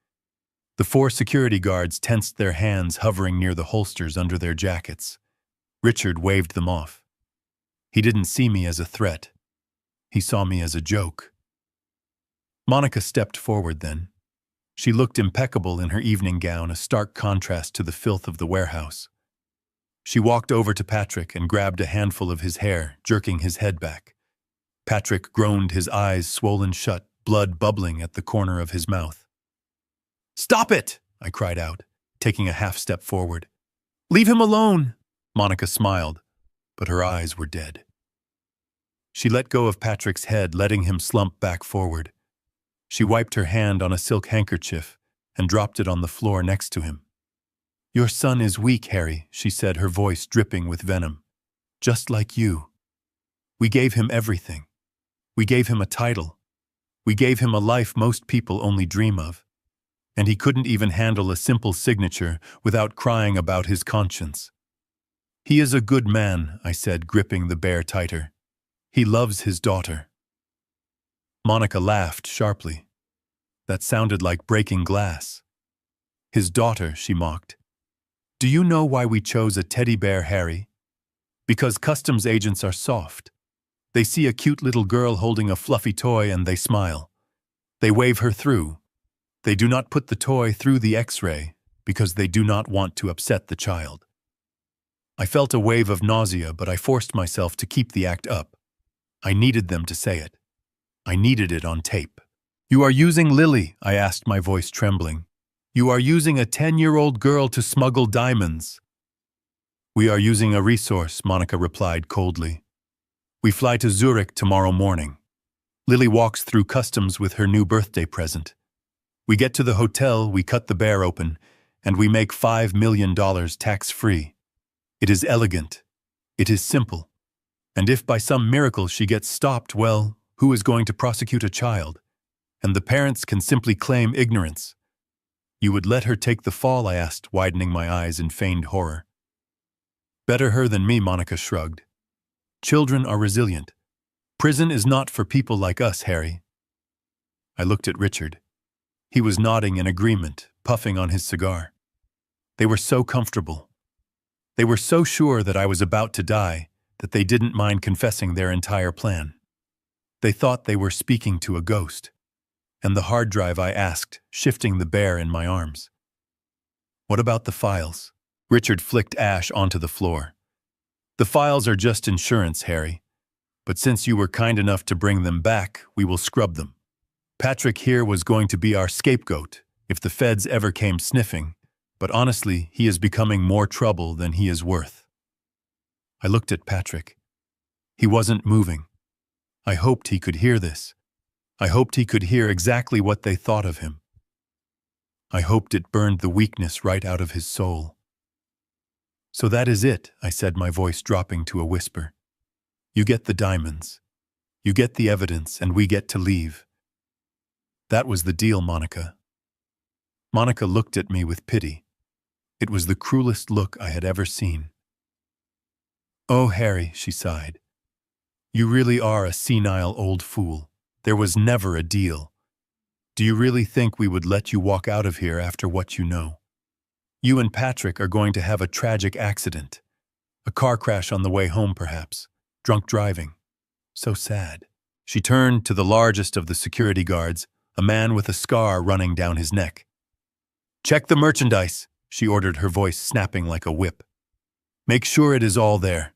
Speaker 1: The 4 security guards tensed their hands, hovering near the holsters under their jackets. Richard waved them off. He didn't see me as a threat. He saw me as a joke. Monica stepped forward then. She looked impeccable in her evening gown, a stark contrast to the filth of the warehouse. She walked over to Patrick and grabbed a handful of his hair, jerking his head back. Patrick groaned, his eyes swollen shut, blood bubbling at the corner of his mouth. "Stop it!" I cried out, taking a half step forward. "Leave him alone!" Monica smiled, but her eyes were dead. She let go of Patrick's head, letting him slump back forward. She wiped her hand on a silk handkerchief and dropped it on the floor next to him. "Your son is weak, Harry," she said, her voice dripping with venom. "Just like you. We gave him everything. We gave him a title. We gave him a life most people only dream of. And he couldn't even handle a simple signature without crying about his conscience." "He is a good man," I said, gripping the bear tighter. "He loves his daughter." Monica laughed sharply. That sounded like breaking glass. "His daughter," she mocked. "Do you know why we chose a teddy bear, Harry? Because customs agents are soft. They see a cute little girl holding a fluffy toy and they smile. They wave her through. They do not put the toy through the X-ray because they do not want to upset the child." I felt a wave of nausea, but I forced myself to keep the act up. I needed them to say it. I needed it on tape. "You are using Lily," I asked, my voice trembling. "You are using a 10-year-old girl to smuggle diamonds." "We are using a resource," Monica replied coldly. "We fly to Zurich tomorrow morning. Lily walks through customs with her new birthday present. We get to the hotel, we cut the bear open, and we make $5 million tax-free. It is elegant. It is simple. And if by some miracle she gets stopped, well, who is going to prosecute a child? And the parents can simply claim ignorance." "You would let her take the fall?" I asked, widening my eyes in feigned horror. "Better her than me," Monica shrugged. "Children are resilient. Prison is not for people like us, Harry." I looked at Richard. He was nodding in agreement, puffing on his cigar. They were so comfortable. They were so sure that I was about to die that they didn't mind confessing their entire plan. They thought they were speaking to a ghost. "And the hard drive?" I asked, shifting the bear in my arms. "What about the files?" Richard flicked ash onto the floor. The files are just insurance, Harry. But since you were kind enough to bring them back, we will scrub them. Patrick here was going to be our scapegoat if the feds ever came sniffing, but honestly, he is becoming more trouble than he is worth. I looked at Patrick. He wasn't moving. I hoped he could hear this. I hoped he could hear exactly what they thought of him. I hoped it burned the weakness right out of his soul. So that is it, I said, my voice dropping to a whisper. You get the diamonds. You get the evidence, and we get to leave. That was the deal, Monica. Monica looked at me with pity. It was the cruelest look I had ever seen. Oh, Harry, she sighed. You really are a senile old fool. There was never a deal. Do you really think we would let you walk out of here after what you know? You and Patrick are going to have a tragic accident. A car crash on the way home, perhaps. Drunk driving. So sad. She turned to the largest of the security guards, a man with a scar running down his neck. Check the merchandise, she ordered, her voice snapping like a whip. Make sure it is all there.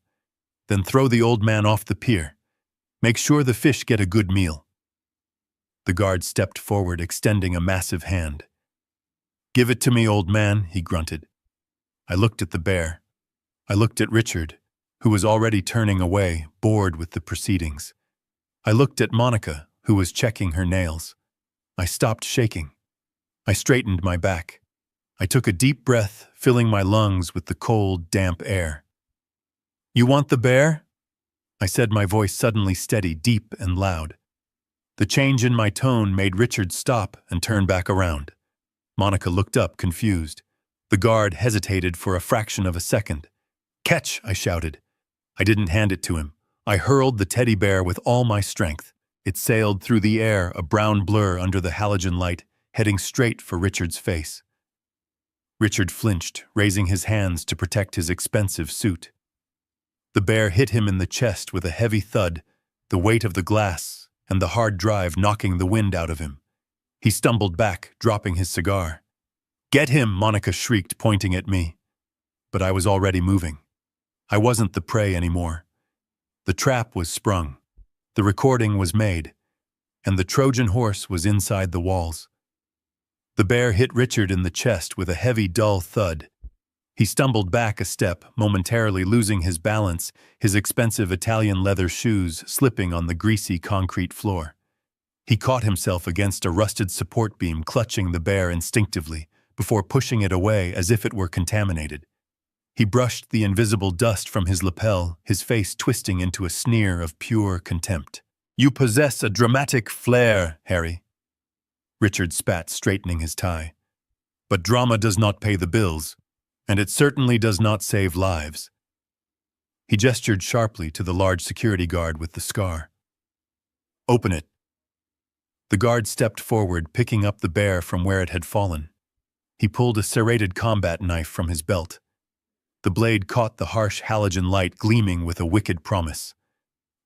Speaker 1: Then throw the old man off the pier. Make sure the fish get a good meal. The guard stepped forward, extending a massive hand. Give it to me, old man, he grunted. I looked at the bear. I looked at Richard, who was already turning away, bored with the proceedings. I looked at Monica, who was checking her nails. I stopped shaking. I straightened my back. I took a deep breath, filling my lungs with the cold, damp air. You want the bear? I said, my voice suddenly steady, deep and loud. The change in my tone made Richard stop and turn back around. Monica looked up, confused. The guard hesitated for a fraction of a second. Catch, I shouted. I didn't hand it to him. I hurled the teddy bear with all my strength. It sailed through the air, a brown blur under the halogen light, heading straight for Richard's face. Richard flinched, raising his hands to protect his expensive suit. The bear hit him in the chest with a heavy thud, the weight of the glass and the hard drive knocking the wind out of him. He stumbled back, dropping his cigar. Get him, Monica shrieked, pointing at me. But I was already moving. I wasn't the prey anymore. The trap was sprung. The recording was made. And the Trojan horse was inside the walls. The bear hit Richard in the chest with a heavy, dull thud. He stumbled back a step, momentarily losing his balance, his expensive Italian leather shoes slipping on the greasy concrete floor. He caught himself against a rusted support beam, clutching the bear instinctively, before pushing it away as if it were contaminated. He brushed the invisible dust from his lapel, his face twisting into a sneer of pure contempt. You possess a dramatic flair, Harry. Richard spat, straightening his tie. But drama does not pay the bills, and it certainly does not save lives. He gestured sharply to the large security guard with the scar. Open it. The guard stepped forward, picking up the bear from where it had fallen. He pulled a serrated combat knife from his belt. The blade caught the harsh halogen light, gleaming with a wicked promise.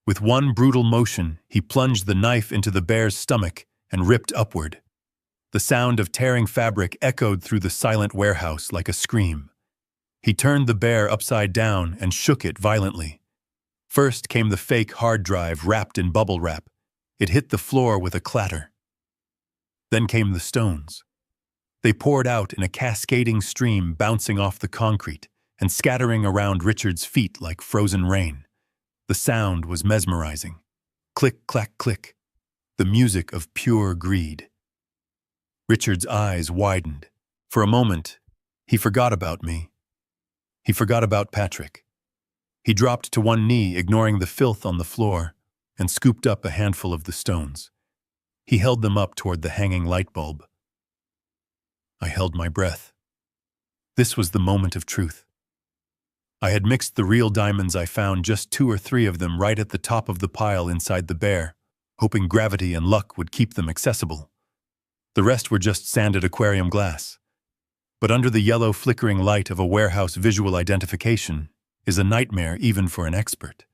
Speaker 1: With one brutal motion, he plunged the knife into the bear's stomach and ripped upward. The sound of tearing fabric echoed through the silent warehouse like a scream. He turned the bear upside down and shook it violently. First came the fake hard drive wrapped in bubble wrap. It hit the floor with a clatter. Then came the stones. They poured out in a cascading stream, bouncing off the concrete and scattering around Richard's feet like frozen rain. The sound was mesmerizing. Click, clack, click. The music of pure greed. Richard's eyes widened. For a moment, he forgot about me. He forgot about Patrick. He dropped to one knee, ignoring the filth on the floor, and scooped up a handful of the stones. He held them up toward the hanging light bulb. I held my breath. This was the moment of truth. I had mixed the real diamonds. I found just 2 or 3 of them right at the top of the pile inside the bear, hoping gravity and luck would keep them accessible. The rest were just sanded aquarium glass. But under the yellow flickering light of a warehouse visual identification is a nightmare even for an expert.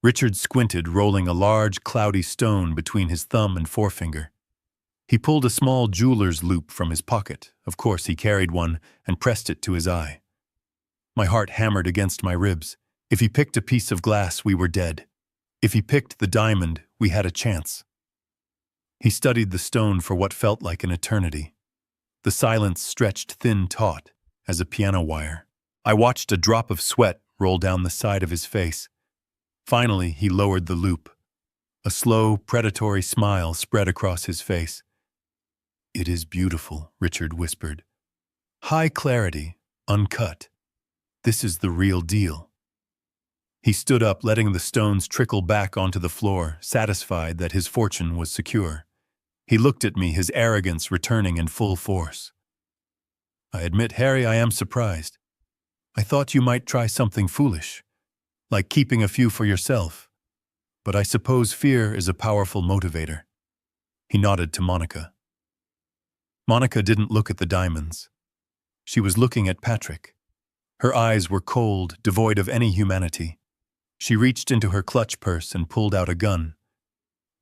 Speaker 1: Richard squinted, rolling a large, cloudy stone between his thumb and forefinger. He pulled a small jeweler's loop from his pocket. Of course, he carried one, and pressed it to his eye. My heart hammered against my ribs. If he picked a piece of glass, we were dead. If he picked the diamond, we had a chance. He studied the stone for what felt like an eternity. The silence stretched thin taut as a piano wire. I watched a drop of sweat roll down the side of his face. Finally, he lowered the loop. A slow, predatory smile spread across his face. "It is beautiful," Richard whispered. "High clarity, uncut. This is the real deal." He stood up, letting the stones trickle back onto the floor, satisfied that his fortune was secure. He looked at me, his arrogance returning in full force. "I admit, Harry, I am surprised. I thought you might try something foolish, like keeping a few for yourself. But I suppose fear is a powerful motivator." He nodded to Monica. Monica didn't look at the diamonds. She was looking at Patrick. Her eyes were cold, devoid of any humanity. She reached into her clutch purse and pulled out a gun.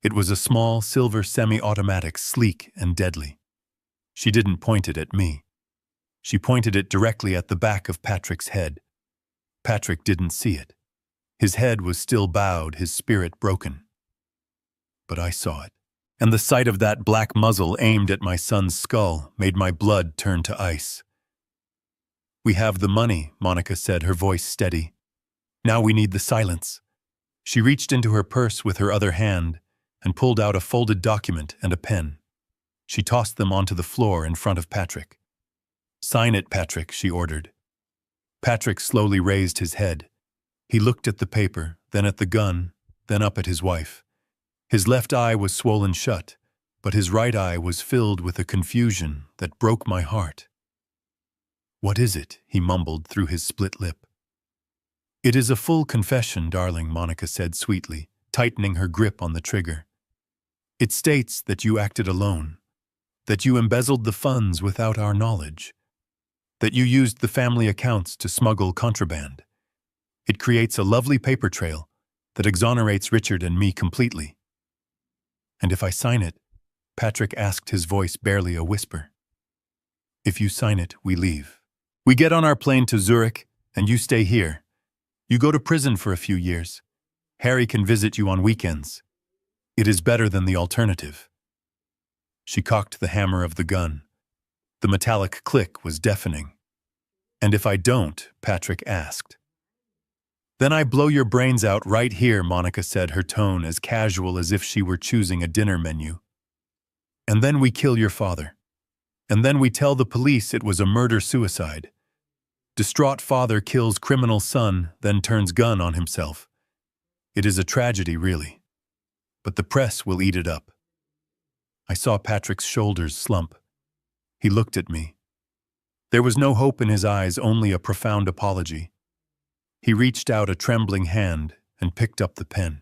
Speaker 1: It was a small, silver semi-automatic, sleek and deadly. She didn't point it at me. She pointed it directly at the back of Patrick's head. Patrick didn't see it. His head was still bowed, his spirit broken. But I saw it, and the sight of that black muzzle aimed at my son's skull made my blood turn to ice. "We have the money," Monica said, her voice steady. "Now we need the silence." She reached into her purse with her other hand and pulled out a folded document and a pen. She tossed them onto the floor in front of Patrick. "Sign it, Patrick," she ordered. Patrick slowly raised his head. He looked at the paper, then at the gun, then up at his wife. His left eye was swollen shut, but his right eye was filled with a confusion that broke my heart. "What is it?" he mumbled through his split lip. "It is a full confession, darling," Monica said sweetly, tightening her grip on the trigger. "It states that you acted alone, that you embezzled the funds without our knowledge, that you used the family accounts to smuggle contraband. It creates a lovely paper trail that exonerates Richard and me completely." "And if I sign it?" Patrick asked, his voice barely a whisper. "If you sign it, we leave. We get on our plane to Zurich, and you stay here. You go to prison for a few years. Harry can visit you on weekends. It is better than the alternative." She cocked the hammer of the gun. The metallic click was deafening. "And if I don't?" Patrick asked. "Then I blow your brains out right here," Monica said, her tone as casual as if she were choosing a dinner menu. "And then we kill your father. And then we tell the police it was a murder-suicide. Distraught father kills criminal son, then turns gun on himself. It is a tragedy, really. But the press will eat it up." I saw Patrick's shoulders slump. He looked at me. There was no hope in his eyes, only a profound apology. He reached out a trembling hand and picked up the pen.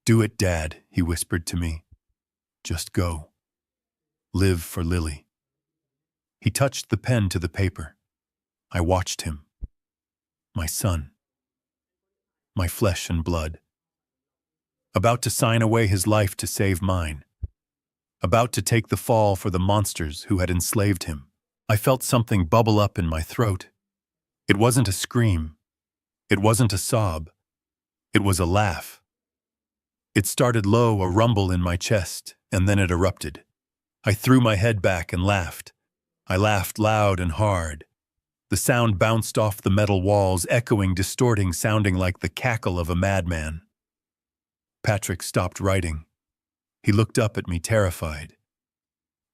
Speaker 1: "Do it, Dad," he whispered to me. "Just go. Live for Lily." He touched the pen to the paper. I watched him. My son. My flesh and blood. About to sign away his life to save mine. About to take the fall for the monsters who had enslaved him. I felt something bubble up in my throat. It wasn't a scream. It wasn't a sob. It was a laugh. It started low, a rumble in my chest, and then it erupted. I threw my head back and laughed. I laughed loud and hard. The sound bounced off the metal walls, echoing, distorting, sounding like the cackle of a madman. Patrick stopped writing. He looked up at me, terrified.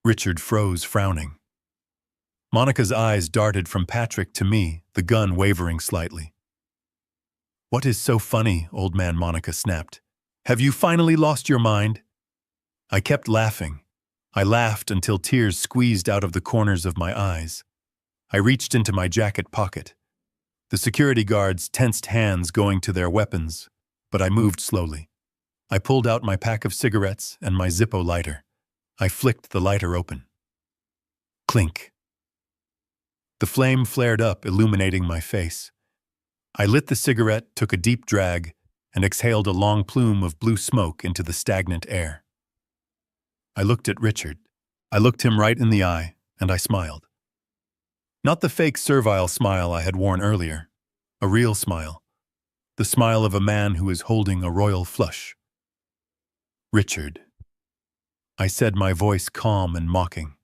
Speaker 1: Richard froze, frowning. Monica's eyes darted from Patrick to me, the gun wavering slightly. "What is so funny, old man?" Monica snapped. "Have you finally lost your mind?" I kept laughing. I laughed until tears squeezed out of the corners of my eyes. I reached into my jacket pocket. The security guards tensed hands, going to their weapons, but I moved slowly. I pulled out my pack of cigarettes and my Zippo lighter. I flicked the lighter open. Clink. The flame flared up, illuminating my face. I lit the cigarette, took a deep drag, and exhaled a long plume of blue smoke into the stagnant air. I looked at Richard. I looked him right in the eye, and I smiled. Not the fake servile smile I had worn earlier. A real smile. The smile of a man who is holding a royal flush. Richard, I said, my voice calm and mocking.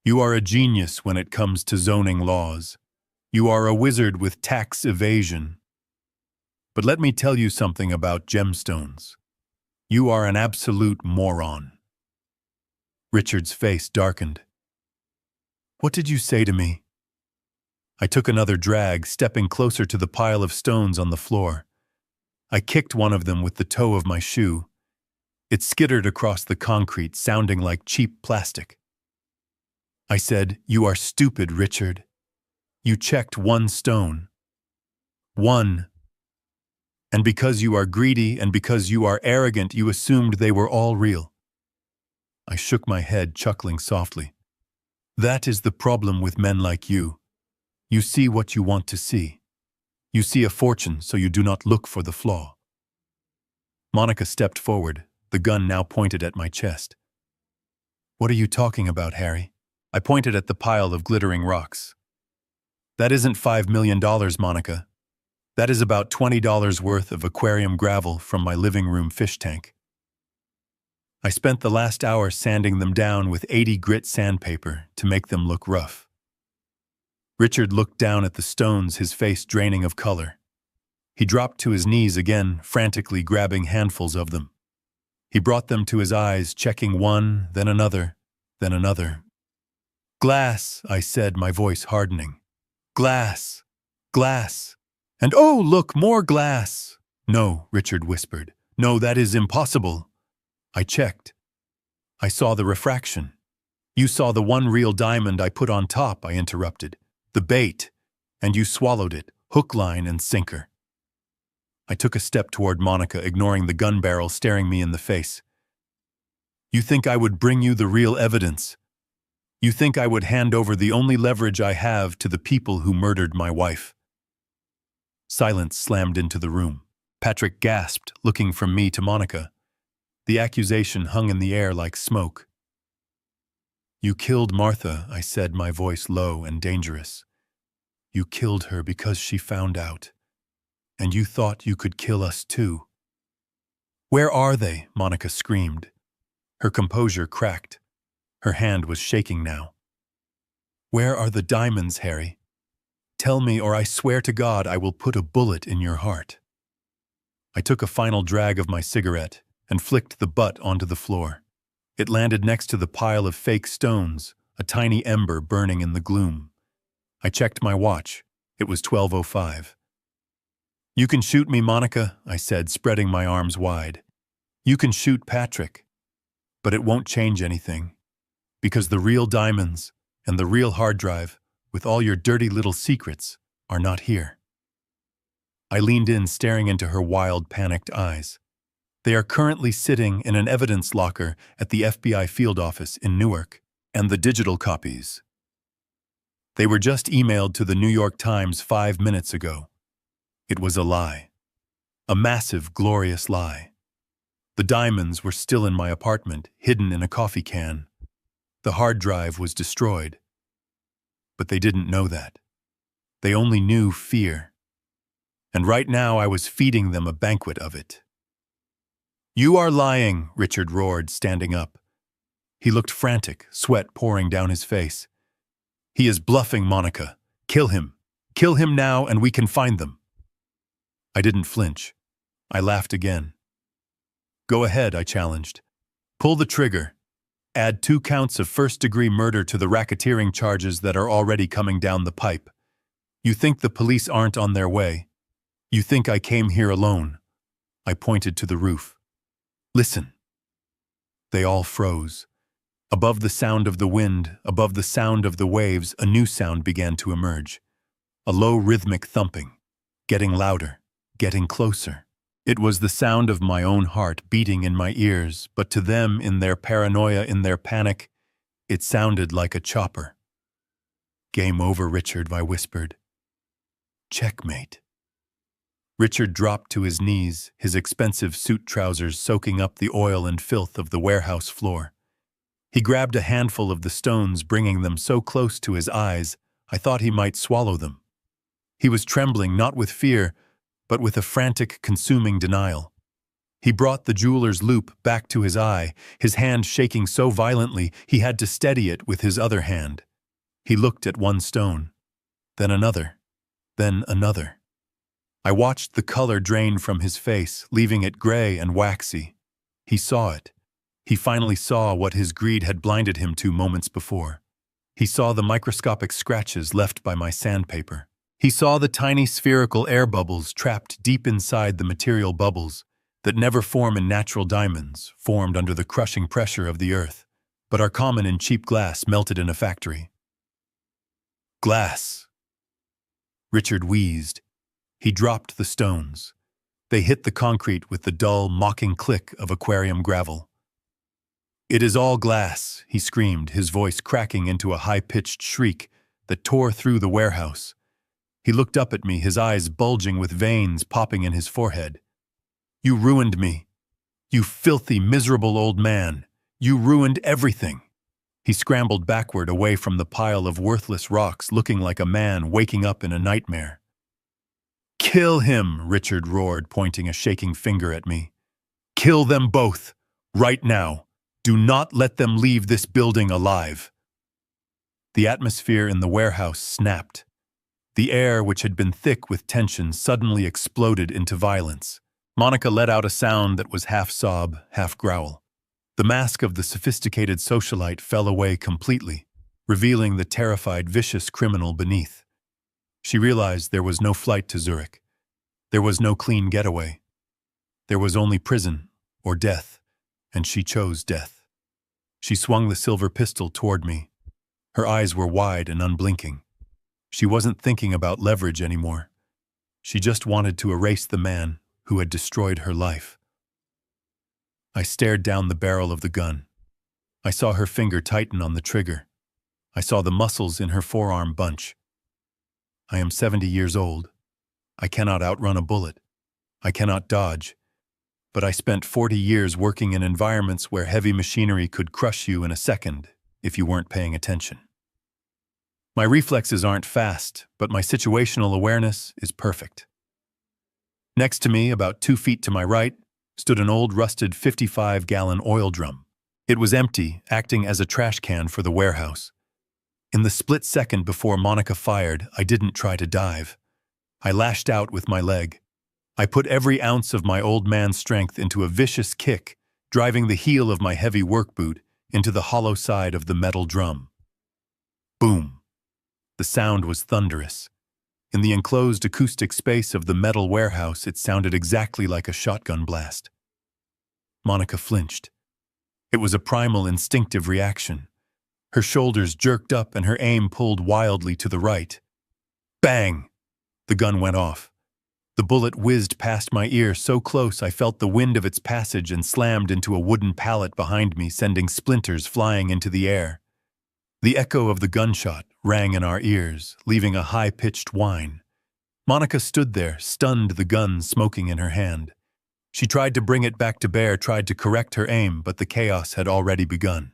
Speaker 1: You are a genius when it comes to zoning laws. You are a wizard with tax evasion. But let me tell you something about gemstones. You are an absolute moron. Richard's face darkened. What did you say to me? I took another drag, stepping closer to the pile of stones on the floor. I kicked one of them with the toe of my shoe. It skittered across the concrete, sounding like cheap plastic. I said, "You are stupid, Richard. You checked one stone. One. And because you are greedy and because you are arrogant, you assumed they were all real." I shook my head, chuckling softly. That is the problem with men like you. You see what you want to see. You see a fortune, so you do not look for the flaw. Monica stepped forward, the gun now pointed at my chest. What are you talking about, Harry? I pointed at the pile of glittering rocks. That isn't $5 million, Monica. That is about $20 worth of aquarium gravel from my living room fish tank. I spent the last hour sanding them down with 80 grit sandpaper to make them look rough. Richard looked down at the stones, his face draining of color. He dropped to his knees again, frantically grabbing handfuls of them. He brought them to his eyes, checking one, then another, then another. Glass, I said, my voice hardening. Glass, glass. And oh, look, more glass. No, Richard whispered. No, that is impossible. I checked. I saw the refraction. You saw the one real diamond I put on top, I interrupted. The bait. And you swallowed it, hook, line, and sinker. I took a step toward Monica, ignoring the gun barrel staring me in the face. You think I would bring you the real evidence? You think I would hand over the only leverage I have to the people who murdered my wife? Silence slammed into the room. Patrick gasped, looking from me to Monica. The accusation hung in the air like smoke. You killed Martha, I said, my voice low and dangerous. You killed her because she found out. And you thought you could kill us too. Where are they? Monica screamed. Her composure cracked. Her hand was shaking now. Where are the diamonds, Harry? Tell me, or I swear to God I will put a bullet in your heart. I took a final drag of my cigarette and flicked the butt onto the floor. It landed next to the pile of fake stones, a tiny ember burning in the gloom. I checked my watch. It was 12:05. You can shoot me, Monica, I said, spreading my arms wide. You can shoot Patrick. But it won't change anything. Because the real diamonds and the real hard drive, with all your dirty little secrets, are not here. I leaned in, staring into her wild, panicked eyes. They are currently sitting in an evidence locker at the FBI field office in Newark, and the digital copies. They were just emailed to the New York Times 5 minutes ago. It was a lie. A massive, glorious lie. The diamonds were still in my apartment, hidden in a coffee can. The hard drive was destroyed. But they didn't know that. They only knew fear. And right now I was feeding them a banquet of it. You are lying, Richard roared, standing up. He looked frantic, sweat pouring down his face. He is bluffing, Monica. Kill him. Kill him now and we can find them. I didn't flinch. I laughed again. Go ahead, I challenged. Pull the trigger. Add 2 counts of first-degree murder to the racketeering charges that are already coming down the pipe. You think the police aren't on their way. You think I came here alone. I pointed to the roof. Listen. They all froze. Above the sound of the wind, above the sound of the waves, a new sound began to emerge. A low rhythmic thumping, getting louder, getting closer. It was the sound of my own heart beating in my ears, but to them, in their paranoia, in their panic, it sounded like a chopper. Game over, Richard, I whispered. Checkmate. Richard dropped to his knees, his expensive suit trousers soaking up the oil and filth of the warehouse floor. He grabbed a handful of the stones, bringing them so close to his eyes, I thought he might swallow them. He was trembling not with fear, but with a frantic, consuming denial. He brought the jeweler's loupe back to his eye, his hand shaking so violently he had to steady it with his other hand. He looked at one stone, then another, then another. I watched the color drain from his face, leaving it gray and waxy. He saw it. He finally saw what his greed had blinded him to moments before. He saw the microscopic scratches left by my sandpaper. He saw the tiny spherical air bubbles trapped deep inside the material bubbles that never form in natural diamonds, formed under the crushing pressure of the earth, but are common in cheap glass melted in a factory. Glass. Richard wheezed. He dropped the stones. They hit the concrete with the dull, mocking click of aquarium gravel. "It is all glass," he screamed, his voice cracking into a high-pitched shriek that tore through the warehouse. He looked up at me, his eyes bulging with veins popping in his forehead. "You ruined me. You filthy, miserable old man. You ruined everything." He scrambled backward away from the pile of worthless rocks, looking like a man waking up in a nightmare. "Kill him," Richard roared, pointing a shaking finger at me. "Kill them both, right now. Do not let them leave this building alive." The atmosphere in the warehouse snapped. The air, which had been thick with tension, suddenly exploded into violence. Monica let out a sound that was half sob, half growl. The mask of the sophisticated socialite fell away completely, revealing the terrified, vicious criminal beneath. She realized there was no flight to Zurich. There was no clean getaway. There was only prison or death, and she chose death. She swung the silver pistol toward me. Her eyes were wide and unblinking. She wasn't thinking about leverage anymore. She just wanted to erase the man who had destroyed her life. I stared down the barrel of the gun. I saw her finger tighten on the trigger. I saw the muscles in her forearm bunch. I am 70 years old. I cannot outrun a bullet. I cannot dodge. But I spent 40 years working in environments where heavy machinery could crush you in a second if you weren't paying attention. My reflexes aren't fast, but my situational awareness is perfect. Next to me, about 2 feet to my right, stood an old rusted 55-gallon oil drum. It was empty, acting as a trash can for the warehouse. In the split second before Monica fired, I didn't try to dive. I lashed out with my leg. I put every ounce of my old man's strength into a vicious kick, driving the heel of my heavy work boot into the hollow side of the metal drum. Boom! The sound was thunderous. In the enclosed acoustic space of the metal warehouse, it sounded exactly like a shotgun blast. Monica flinched. It was a primal, instinctive reaction. Her shoulders jerked up and her aim pulled wildly to the right. Bang! The gun went off. The bullet whizzed past my ear so close I felt the wind of its passage and slammed into a wooden pallet behind me, sending splinters flying into the air. The echo of the gunshot rang in our ears, leaving a high-pitched whine. Monica stood there, stunned, the gun smoking in her hand. She tried to bring it back to bear, tried to correct her aim, but the chaos had already begun.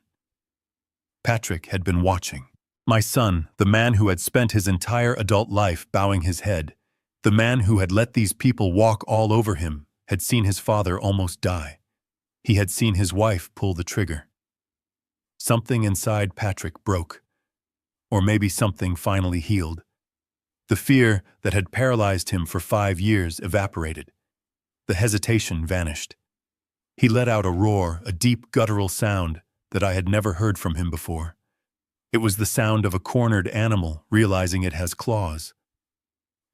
Speaker 1: Patrick had been watching. My son, the man who had spent his entire adult life bowing his head, the man who had let these people walk all over him, had seen his father almost die. He had seen his wife pull the trigger. Something inside Patrick broke. Or maybe something finally healed. The fear that had paralyzed him for 5 years evaporated. The hesitation vanished. He let out a roar, a deep guttural sound that I had never heard from him before. It was the sound of a cornered animal realizing it has claws.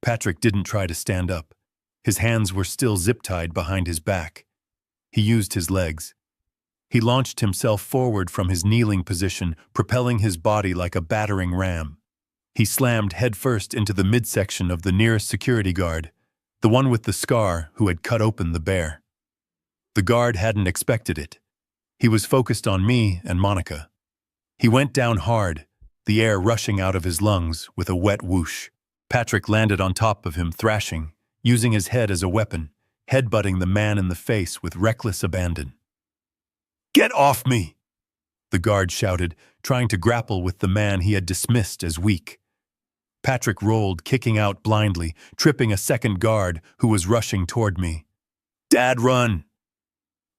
Speaker 1: Patrick didn't try to stand up. His hands were still zip-tied behind his back. He used his legs. He launched himself forward from his kneeling position, propelling his body like a battering ram. He slammed headfirst into the midsection of the nearest security guard, the one with the scar who had cut open the bear. The guard hadn't expected it. He was focused on me and Monica. He went down hard, the air rushing out of his lungs with a wet whoosh. Patrick landed on top of him, thrashing, using his head as a weapon, headbutting the man in the face with reckless abandon. "Get off me!" the guard shouted, trying to grapple with the man he had dismissed as weak. Patrick rolled, kicking out blindly, tripping a second guard who was rushing toward me. "Dad, run!"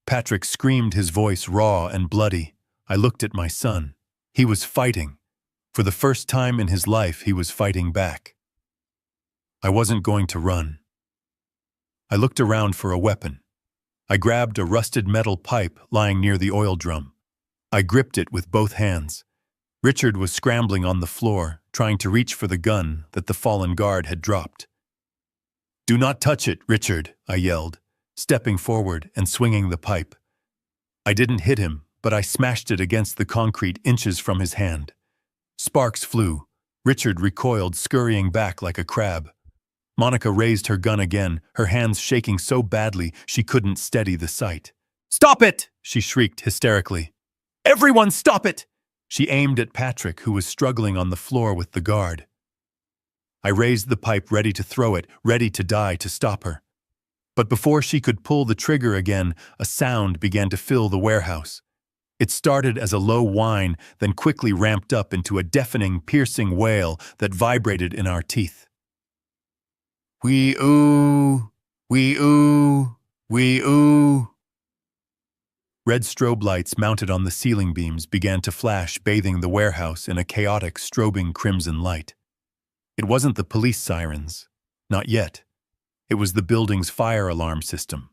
Speaker 1: Patrick screamed, his voice raw and bloody. I looked at my son. He was fighting. For the first time in his life, he was fighting back. I wasn't going to run. I looked around for a weapon. I grabbed a rusted metal pipe lying near the oil drum. I gripped it with both hands. Richard was scrambling on the floor, trying to reach for the gun that the fallen guard had dropped. "Do not touch it, Richard," I yelled, stepping forward and swinging the pipe. I didn't hit him, but I smashed it against the concrete inches from his hand. Sparks flew. Richard recoiled, scurrying back like a crab. Monica raised her gun again, her hands shaking so badly she couldn't steady the sight. "Stop it!" she shrieked hysterically. "Everyone stop it!" She aimed at Patrick, who was struggling on the floor with the guard. I raised the pipe, ready to throw it, ready to die to stop her. But before she could pull the trigger again, a sound began to fill the warehouse. It started as a low whine, then quickly ramped up into a deafening, piercing wail that vibrated in our teeth. Wee-oo, wee-oo, wee-oo. Red strobe lights mounted on the ceiling beams began to flash, bathing the warehouse in a chaotic, strobing crimson light. It wasn't the police sirens. Not yet. It was the building's fire alarm system.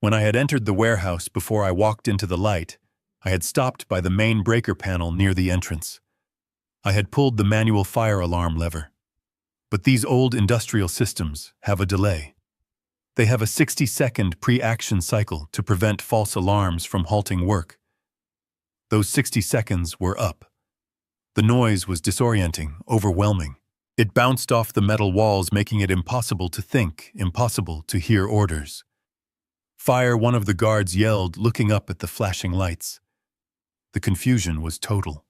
Speaker 1: When I had entered the warehouse before I walked into the light, I had stopped by the main breaker panel near the entrance. I had pulled the manual fire alarm lever. But these old industrial systems have a delay. They have a 60-second pre-action cycle to prevent false alarms from halting work. Those 60 seconds were up. The noise was disorienting, overwhelming. It bounced off the metal walls, making it impossible to think, impossible to hear orders. "Fire!" one of the guards yelled, looking up at the flashing lights. The confusion was total.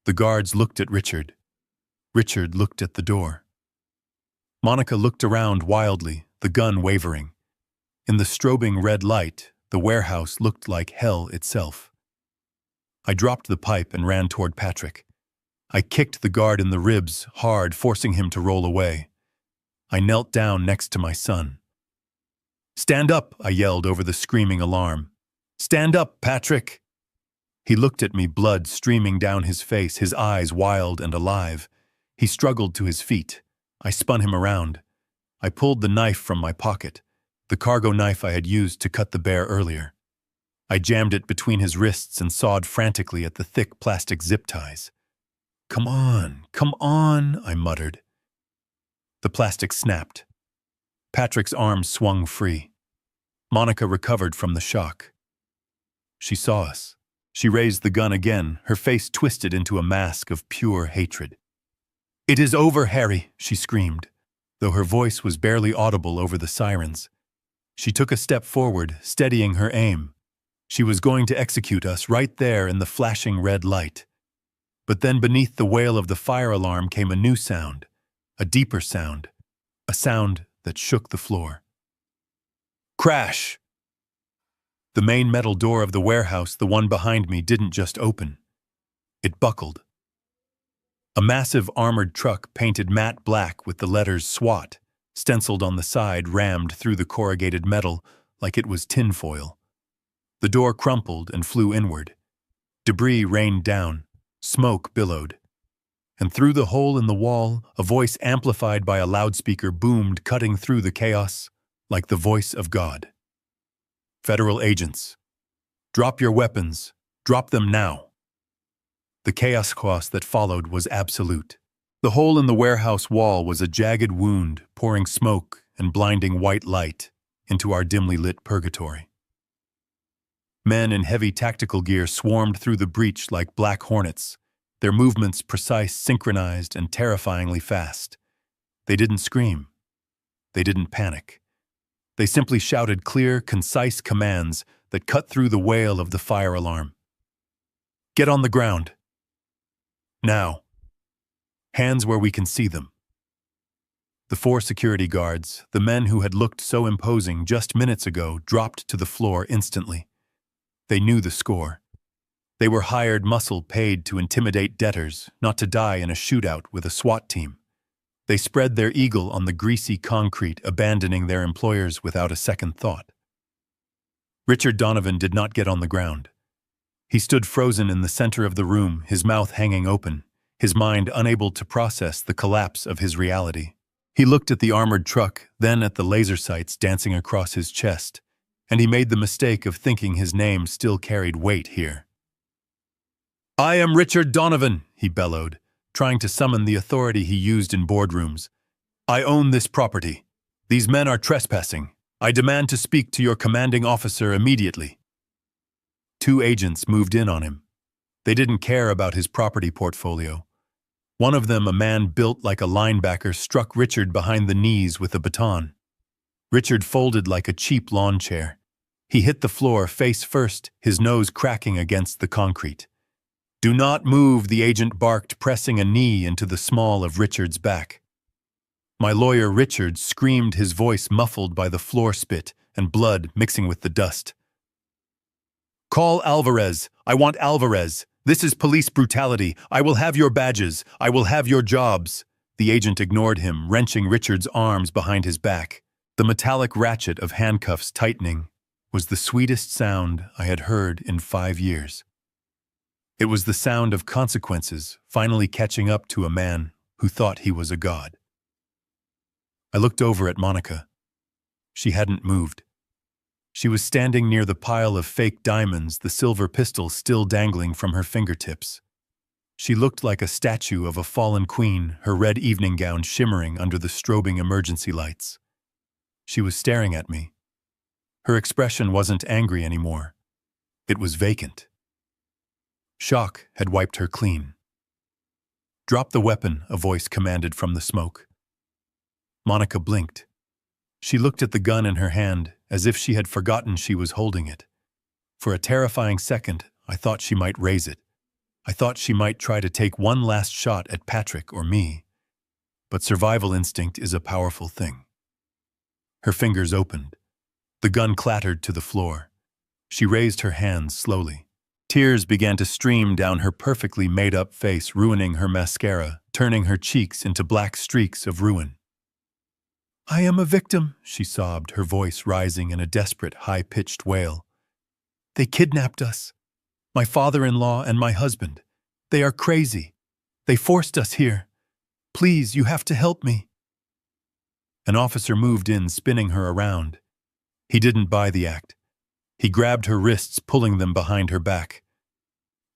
Speaker 1: The guards looked at Richard. Richard looked at the door. Monica looked around wildly, the gun wavering. In the strobing red light, the warehouse looked like hell itself. I dropped the pipe and ran toward Patrick. I kicked the guard in the ribs hard, forcing him to roll away. I knelt down next to my son. "Stand up!" I yelled over the screaming alarm. "Stand up, Patrick!" He looked at me, blood streaming down his face, his eyes wild and alive. He struggled to his feet. I spun him around. I pulled the knife from my pocket, the cargo knife I had used to cut the bear earlier. I jammed it between his wrists and sawed frantically at the thick plastic zip ties. Come on," I muttered. The plastic snapped. Patrick's arms swung free. Monica recovered from the shock. She saw us. She raised the gun again, her face twisted into a mask of pure hatred. "It is over, Harry," she screamed, though her voice was barely audible over the sirens. She took a step forward, steadying her aim. She was going to execute us right there in the flashing red light. But then beneath the wail of the fire alarm came a new sound, a deeper sound, a sound that shook the floor. Crash! The main metal door of the warehouse, the one behind me, didn't just open. It buckled. A massive armored truck painted matte black with the letters SWAT stenciled on the side rammed through the corrugated metal like it was tinfoil. The door crumpled and flew inward. Debris rained down. Smoke billowed. And through the hole in the wall, a voice amplified by a loudspeaker boomed, cutting through the chaos like the voice of God. "Federal agents, drop your weapons. Drop them now." The chaos that followed was absolute. The hole in the warehouse wall was a jagged wound, pouring smoke and blinding white light into our dimly lit purgatory. Men in heavy tactical gear swarmed through the breach like black hornets, their movements precise, synchronized, and terrifyingly fast. They didn't scream. They didn't panic. They simply shouted clear, concise commands that cut through the wail of the fire alarm. "Get on the ground. Now. Hands where we can see them." The 4 security guards, the men who had looked so imposing just minutes ago, dropped to the floor instantly. They knew the score. They were hired muscle paid to intimidate debtors, not to die in a shootout with a SWAT team. They spread their eagle on the greasy concrete, abandoning their employers without a second thought. Richard Donovan did not get on the ground. He stood frozen in the center of the room, his mouth hanging open, his mind unable to process the collapse of his reality. He looked at the armored truck, then at the laser sights dancing across his chest, and he made the mistake of thinking his name still carried weight here. "I am Richard Donovan," he bellowed, trying to summon the authority he used in boardrooms. "I own this property. These men are trespassing. I demand to speak to your commanding officer immediately." 2 agents moved in on him. They didn't care about his property portfolio. One of them, a man built like a linebacker, struck Richard behind the knees with a baton. Richard folded like a cheap lawn chair. He hit the floor face first, his nose cracking against the concrete. "Do not move," the agent barked, pressing a knee into the small of Richard's back. My lawyer Richard screamed, his voice muffled by the floor spit and blood mixing with the dust. "Call Alvarez. I want Alvarez. This is police brutality. I will have your badges. I will have your jobs." The agent ignored him, wrenching Richard's arms behind his back. The metallic ratchet of handcuffs tightening was the sweetest sound I had heard in 5 years. It was the sound of consequences finally catching up to a man who thought he was a god. I looked over at Monica. She hadn't moved. She was standing near the pile of fake diamonds, the silver pistol still dangling from her fingertips. She looked like a statue of a fallen queen, her red evening gown shimmering under the strobing emergency lights. She was staring at me. Her expression wasn't angry anymore. It was vacant. Shock had wiped her clean. "Drop the weapon," a voice commanded from the smoke. Monica blinked. She looked at the gun in her hand, as if she had forgotten she was holding it. For a terrifying second, I thought she might raise it. I thought she might try to take one last shot at Patrick or me. But survival instinct is a powerful thing. Her fingers opened. The gun clattered to the floor. She raised her hands slowly. Tears began to stream down her perfectly made-up face, ruining her mascara, turning her cheeks into black streaks of ruin. "I am a victim," she sobbed, her voice rising in a desperate, high-pitched wail. "They kidnapped us. My father-in-law and my husband. They are crazy. They forced us here. Please, you have to help me." An officer moved in, spinning her around. He didn't buy the act. He grabbed her wrists, pulling them behind her back.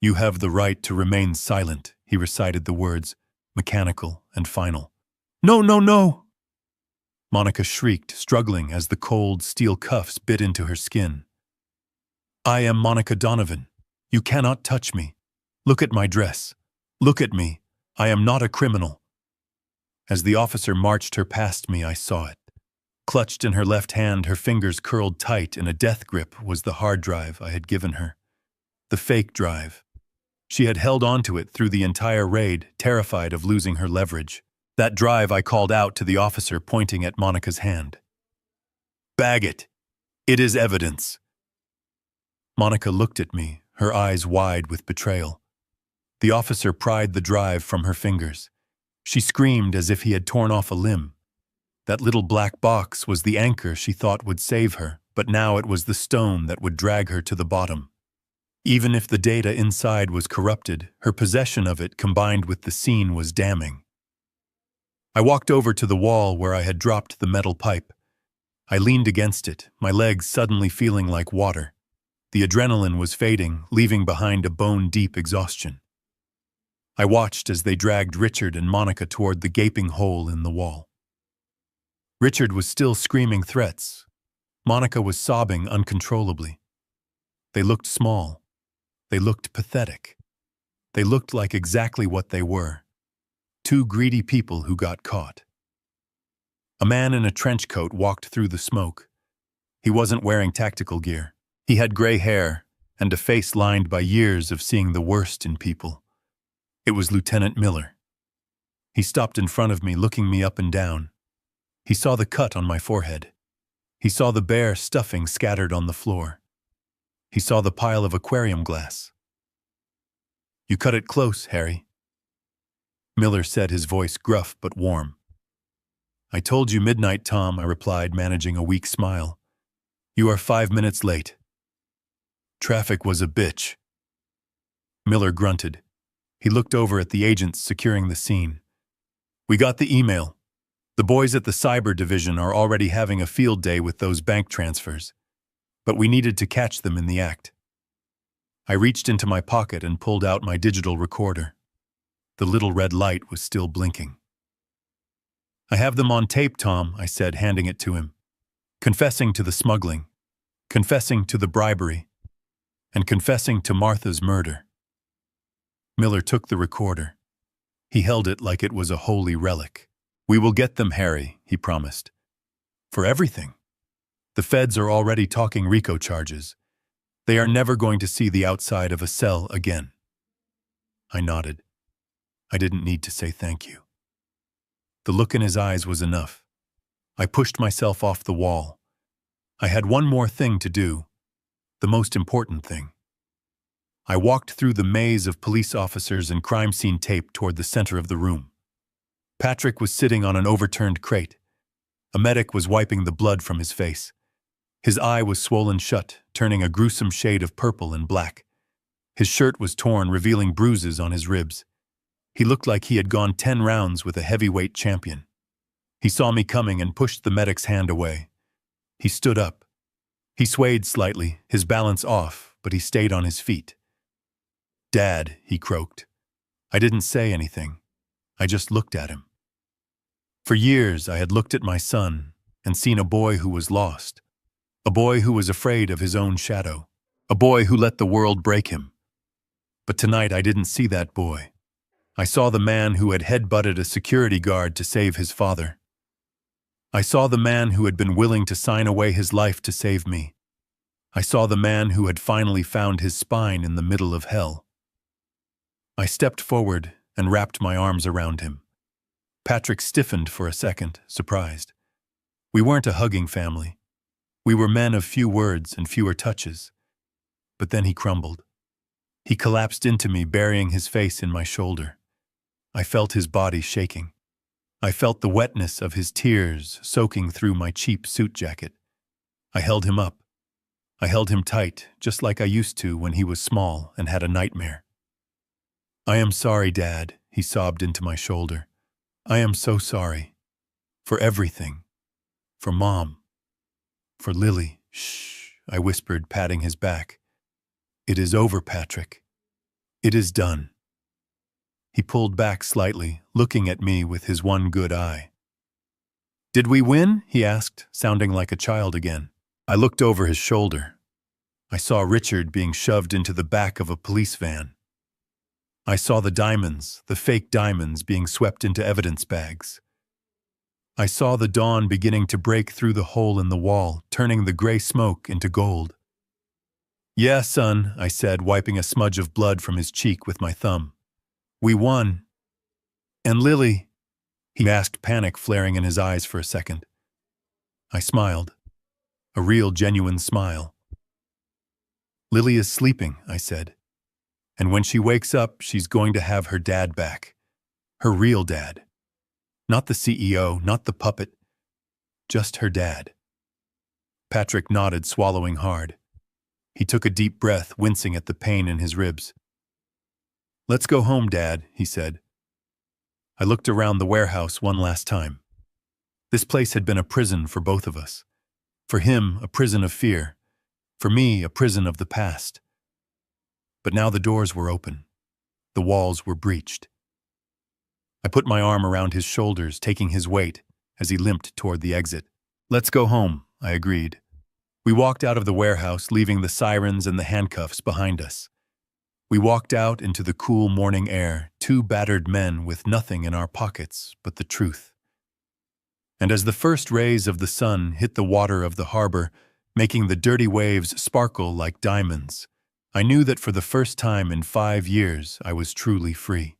Speaker 1: "You have the right to remain silent," he recited the words, mechanical and final. "No, no, no!" Monica shrieked, struggling as the cold steel cuffs bit into her skin. "I am Monica Donovan. You cannot touch me. Look at my dress. Look at me. I am not a criminal." As the officer marched her past me, I saw it. Clutched in her left hand, her fingers curled tight in a death grip, was the hard drive I had given her. The fake drive. She had held onto it through the entire raid, terrified of losing her leverage. That drive, I called out to the officer, pointing at Monica's hand. "Bag it. It is evidence." Monica looked at me, her eyes wide with betrayal. The officer pried the drive from her fingers. She screamed as if he had torn off a limb. That little black box was the anchor she thought would save her, but now it was the stone that would drag her to the bottom. Even if the data inside was corrupted, her possession of it combined with the scene was damning. I walked over to the wall where I had dropped the metal pipe. I leaned against it, my legs suddenly feeling like water. The adrenaline was fading, leaving behind a bone-deep exhaustion. I watched as they dragged Richard and Monica toward the gaping hole in the wall. Richard was still screaming threats. Monica was sobbing uncontrollably. They looked small. They looked pathetic. They looked like exactly what they were. 2 greedy people who got caught. A man in a trench coat walked through the smoke. He wasn't wearing tactical gear. He had gray hair and a face lined by years of seeing the worst in people. It was Lieutenant Miller. He stopped in front of me, looking me up and down. He saw the cut on my forehead. He saw the bare stuffing scattered on the floor. He saw the pile of aquarium glass. You cut it close, Harry. Miller said, his voice gruff but warm. I told you midnight, Tom, I replied, managing a weak smile. You are 5 minutes late. Traffic was a bitch. Miller grunted. He looked over at the agents securing the scene. We got the email. The boys at the cyber division are already having a field day with those bank transfers. But we needed to catch them in the act. I reached into my pocket and pulled out my digital recorder. The little red light was still blinking. I have them on tape, Tom, I said, handing it to him. Confessing to the smuggling, confessing to the bribery, and confessing to Martha's murder. Miller took the recorder. He held it like it was a holy relic. We will get them, Harry, he promised. For everything. The feds are already talking RICO charges. They are never going to see the outside of a cell again. I nodded. I didn't need to say thank you. The look in his eyes was enough. I pushed myself off the wall. I had one more thing to do, the most important thing. I walked through the maze of police officers and crime scene tape toward the center of the room. Patrick was sitting on an overturned crate. A medic was wiping the blood from his face. His eye was swollen shut, turning a gruesome shade of purple and black. His shirt was torn, revealing bruises on his ribs. He looked like he had gone 10 rounds with a heavyweight champion. He saw me coming and pushed the medic's hand away. He stood up. He swayed slightly, his balance off, but he stayed on his feet. Dad, he croaked. I didn't say anything. I just looked at him. For years I had looked at my son and seen a boy who was lost. A boy who was afraid of his own shadow. A boy who let the world break him. But tonight I didn't see that boy. I saw the man who had headbutted a security guard to save his father. I saw the man who had been willing to sign away his life to save me. I saw the man who had finally found his spine in the middle of hell. I stepped forward and wrapped my arms around him. Patrick stiffened for a second, surprised. We weren't a hugging family. We were men of few words and fewer touches. But then he crumbled. He collapsed into me, burying his face in my shoulder. I felt his body shaking. I felt the wetness of his tears soaking through my cheap suit jacket. I held him up. I held him tight, just like I used to when he was small and had a nightmare. I am sorry, Dad, he sobbed into my shoulder. I am so sorry. For everything. For Mom. For Lily. Shh, I whispered, patting his back. It is over, Patrick. It is done. He pulled back slightly, looking at me with his one good eye. Did we win? He asked, sounding like a child again. I looked over his shoulder. I saw Richard being shoved into the back of a police van. I saw the diamonds, the fake diamonds, being swept into evidence bags. I saw the dawn beginning to break through the hole in the wall, turning the gray smoke into gold. Yeah, son, I said, wiping a smudge of blood from his cheek with my thumb. We won. And Lily? He asked, panic flaring in his eyes for a second. I smiled. A real, genuine smile. Lily is sleeping, I said. And when she wakes up, she's going to have her dad back. Her real dad. Not the CEO, not the puppet. Just her dad. Patrick nodded, swallowing hard. He took a deep breath, wincing at the pain in his ribs. Let's go home, Dad, he said. I looked around the warehouse one last time. This place had been a prison for both of us. For him, a prison of fear. For me, a prison of the past. But now the doors were open. The walls were breached. I put my arm around his shoulders, taking his weight as he limped toward the exit. Let's go home, I agreed. We walked out of the warehouse, leaving the sirens and the handcuffs behind us. We walked out into the cool morning air, two battered men with nothing in our pockets but the truth. And as the first rays of the sun hit the water of the harbor, making the dirty waves sparkle like diamonds, I knew that for the first time in 5 years I was truly free.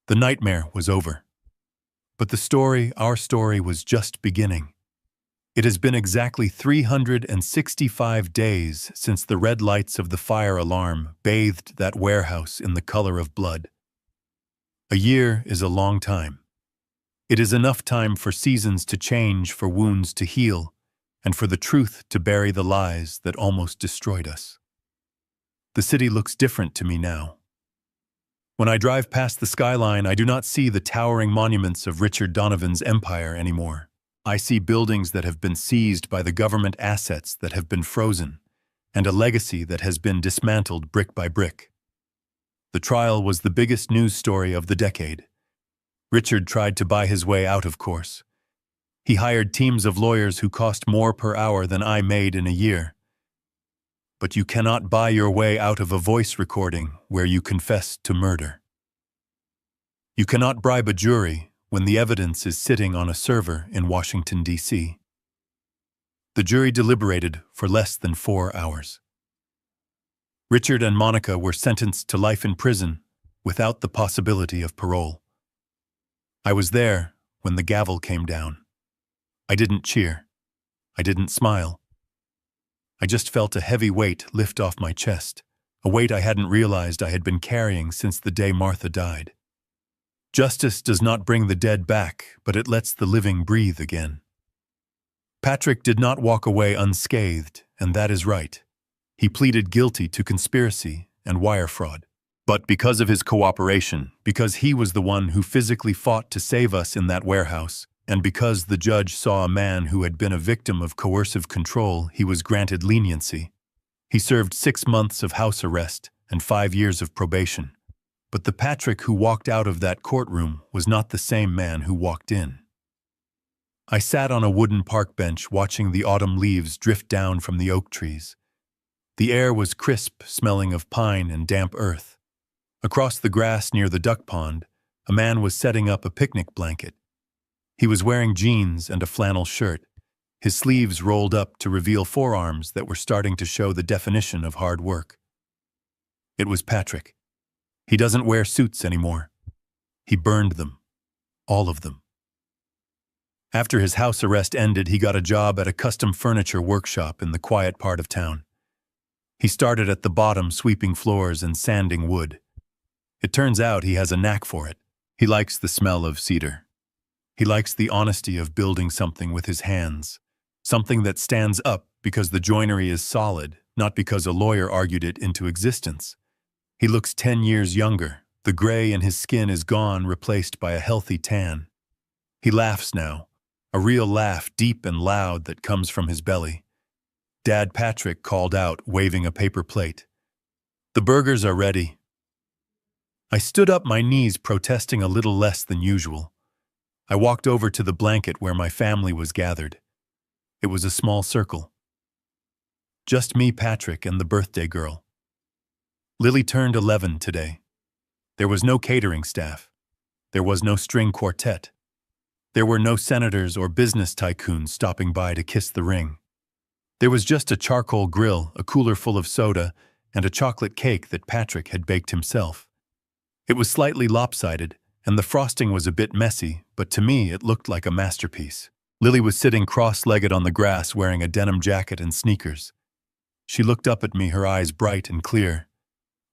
Speaker 1: The nightmare was over. But the story, our story, was just beginning. It has been exactly 365 days since the red lights of the fire alarm bathed that warehouse in the color of blood. A year is a long time. It is enough time for seasons to change, for wounds to heal, and for the truth to bury the lies that almost destroyed us. The city looks different to me now. When I drive past the skyline, I do not see the towering monuments of Richard Donovan's empire anymore. I see buildings that have been seized by the government, assets that have been frozen, and a legacy that has been dismantled brick by brick. The trial was the biggest news story of the decade. Richard tried to buy his way out, of course. He hired teams of lawyers who cost more per hour than I made in a year. But you cannot buy your way out of a voice recording where you confess to murder. You cannot bribe a jury when the evidence is sitting on a server in Washington, D.C. The jury deliberated for less than 4 hours. Richard and Monica were sentenced to life in prison without the possibility of parole. I was there when the gavel came down. I didn't cheer. I didn't smile. I just felt a heavy weight lift off my chest, a weight I hadn't realized I had been carrying since the day Martha died. Justice does not bring the dead back, but it lets the living breathe again. Patrick did not walk away unscathed, and that is right. He pleaded guilty to conspiracy and wire fraud. But because of his cooperation, because he was the one who physically fought to save us in that warehouse, and because the judge saw a man who had been a victim of coercive control, he was granted leniency. He served 6 months of house arrest and 5 years of probation. But the Patrick who walked out of that courtroom was not the same man who walked in. I sat on a wooden park bench watching the autumn leaves drift down from the oak trees. The air was crisp, smelling of pine and damp earth. Across the grass near the duck pond, a man was setting up a picnic blanket. He was wearing jeans and a flannel shirt, his sleeves rolled up to reveal forearms that were starting to show the definition of hard work. It was Patrick. He doesn't wear suits anymore. He burned them. All of them. After his house arrest ended, he got a job at a custom furniture workshop in the quiet part of town. He started at the bottom, sweeping floors and sanding wood. It turns out he has a knack for it. He likes the smell of cedar. He likes the honesty of building something with his hands, something that stands up because the joinery is solid, not because a lawyer argued it into existence. He looks 10 years younger. The gray in his skin is gone, replaced by a healthy tan. He laughs now, a real laugh, deep and loud, that comes from his belly. Dad Patrick called out, waving a paper plate. "The burgers are ready." I stood up, my knees protesting a little less than usual. I walked over to the blanket where my family was gathered. It was a small circle. Just me, Patrick, and the birthday girl. Lily turned 11 today. There was no catering staff. There was no string quartet. There were no senators or business tycoons stopping by to kiss the ring. There was just a charcoal grill, a cooler full of soda, and a chocolate cake that Patrick had baked himself. It was slightly lopsided, and the frosting was a bit messy, but to me it looked like a masterpiece. Lily was sitting cross-legged on the grass wearing a denim jacket and sneakers. She looked up at me, her eyes bright and clear.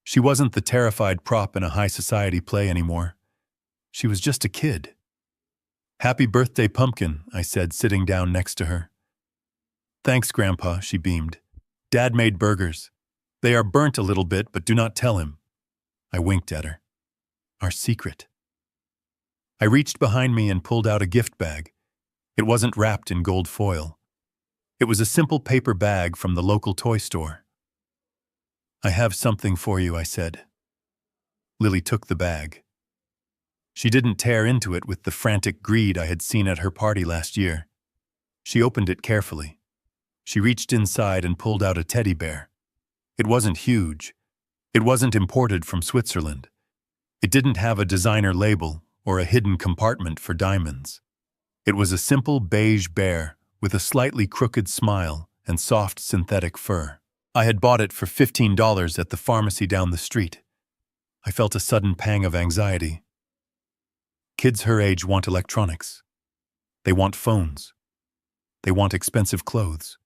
Speaker 1: She wasn't the terrified prop in a high society play anymore. She was just a kid. "Happy birthday, Pumpkin," I said, sitting down next to her. "Thanks, Grandpa," she beamed. "Dad made burgers. They are burnt a little bit, but do not tell him." I winked at her. Our secret. I reached behind me and pulled out a gift bag. It wasn't wrapped in gold foil. It was a simple paper bag from the local toy store. "I have something for you," I said. Lily took the bag. She didn't tear into it with the frantic greed I had seen at her party last year. She opened it carefully. She reached inside and pulled out a teddy bear. It wasn't huge. It wasn't imported from Switzerland. It didn't have a designer label or a hidden compartment for diamonds. It was a simple beige bear with a slightly crooked smile and soft synthetic fur. I had bought it for $15 at the pharmacy down the street. I felt a sudden pang of anxiety. Kids her age want electronics. They want phones. They want expensive clothes.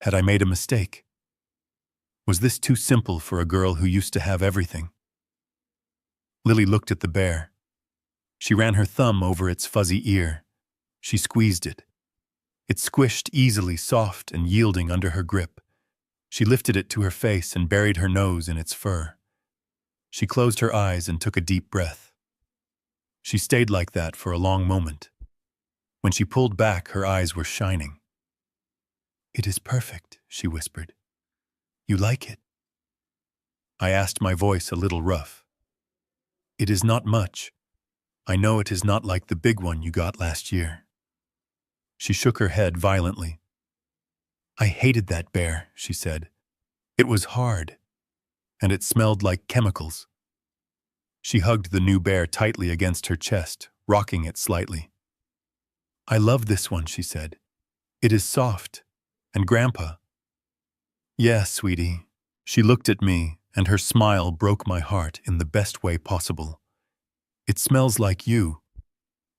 Speaker 1: Had I made a mistake? Was this too simple for a girl who used to have everything? Lily looked at the bear. She ran her thumb over its fuzzy ear. She squeezed it. It squished easily, soft and yielding under her grip. She lifted it to her face and buried her nose in its fur. She closed her eyes and took a deep breath. She stayed like that for a long moment. When she pulled back, her eyes were shining. "It is perfect," she whispered. "You like it?" I asked, my voice a little rough. "It is not much. I know it is not like the big one you got last year." She shook her head violently. "I hated that bear," she said. "It was hard, and it smelled like chemicals." She hugged the new bear tightly against her chest, rocking it slightly. "I love this one," she said. "It is soft. And Grandpa." "Yeah, sweetie." She looked at me, and her smile broke my heart in the best way possible. "It smells like you.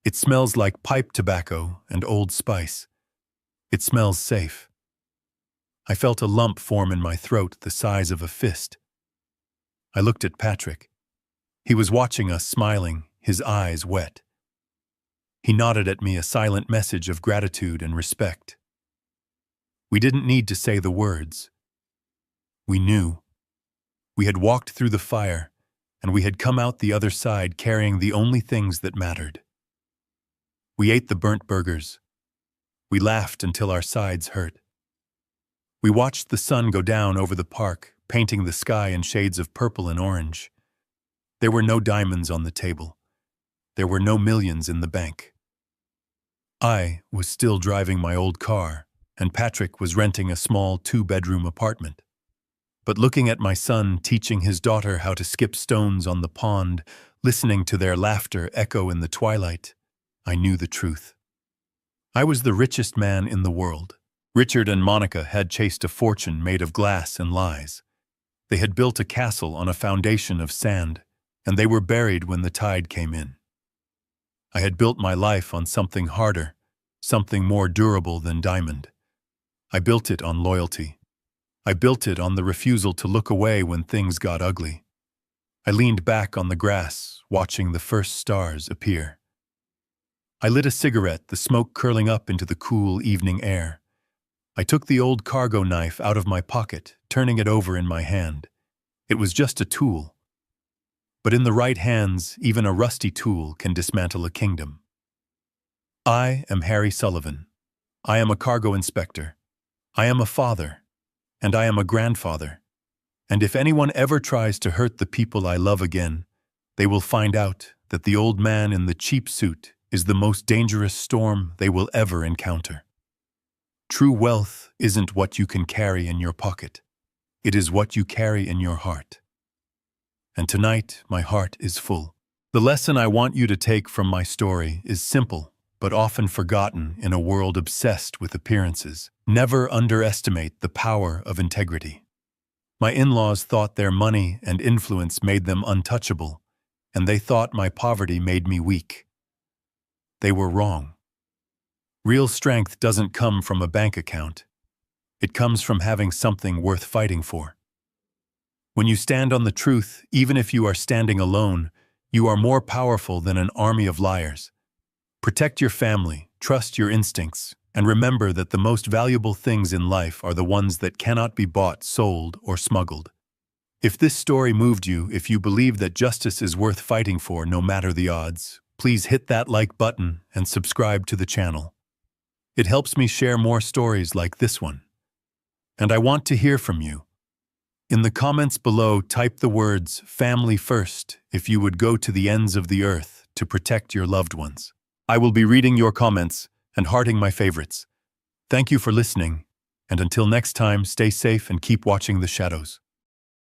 Speaker 1: It smells like pipe tobacco and Old Spice. It smells safe." I felt a lump form in my throat the size of a fist. I looked at Patrick. He was watching us, smiling, his eyes wet. He nodded at me, a silent message of gratitude and respect. We didn't need to say the words. We knew. We had walked through the fire, and we had come out the other side carrying the only things that mattered. We ate the burnt burgers. We laughed until our sides hurt. We watched the sun go down over the park, painting the sky in shades of purple and orange. There were no diamonds on the table. There were no millions in the bank. I was still driving my old car, and Patrick was renting a small 2-bedroom apartment. But looking at my son teaching his daughter how to skip stones on the pond, listening to their laughter echo in the twilight, I knew the truth. I was the richest man in the world. Richard and Monica had chased a fortune made of glass and lies. They had built a castle on a foundation of sand, and they were buried when the tide came in. I had built my life on something harder, something more durable than diamond. I built it on loyalty. I built it on the refusal to look away when things got ugly. I leaned back on the grass, watching the first stars appear. I lit a cigarette, the smoke curling up into the cool evening air. I took the old cargo knife out of my pocket, turning it over in my hand. It was just a tool. But in the right hands, even a rusty tool can dismantle a kingdom. I am Harry Sullivan. I am a cargo inspector. I am a father. And I am a grandfather. And if anyone ever tries to hurt the people I love again, they will find out that the old man in the cheap suit is the most dangerous storm they will ever encounter. True wealth isn't what you can carry in your pocket. It is what you carry in your heart. And tonight, my heart is full. The lesson I want you to take from my story is simple, but often forgotten in a world obsessed with appearances. Never underestimate the power of integrity. My in-laws thought their money and influence made them untouchable, and they thought my poverty made me weak. They were wrong. Real strength doesn't come from a bank account. It comes from having something worth fighting for. When you stand on the truth, even if you are standing alone, you are more powerful than an army of liars. Protect your family, trust your instincts, and remember that the most valuable things in life are the ones that cannot be bought, sold, or smuggled. If this story moved you, if you believe that justice is worth fighting for no matter the odds, please hit that like button and subscribe to the channel. It helps me share more stories like this one. And I want to hear from you. In the comments below, type the words "family first" if you would go to the ends of the earth to protect your loved ones. I will be reading your comments and hearting my favorites. Thank you for listening, and until next time, stay safe and keep watching the shadows.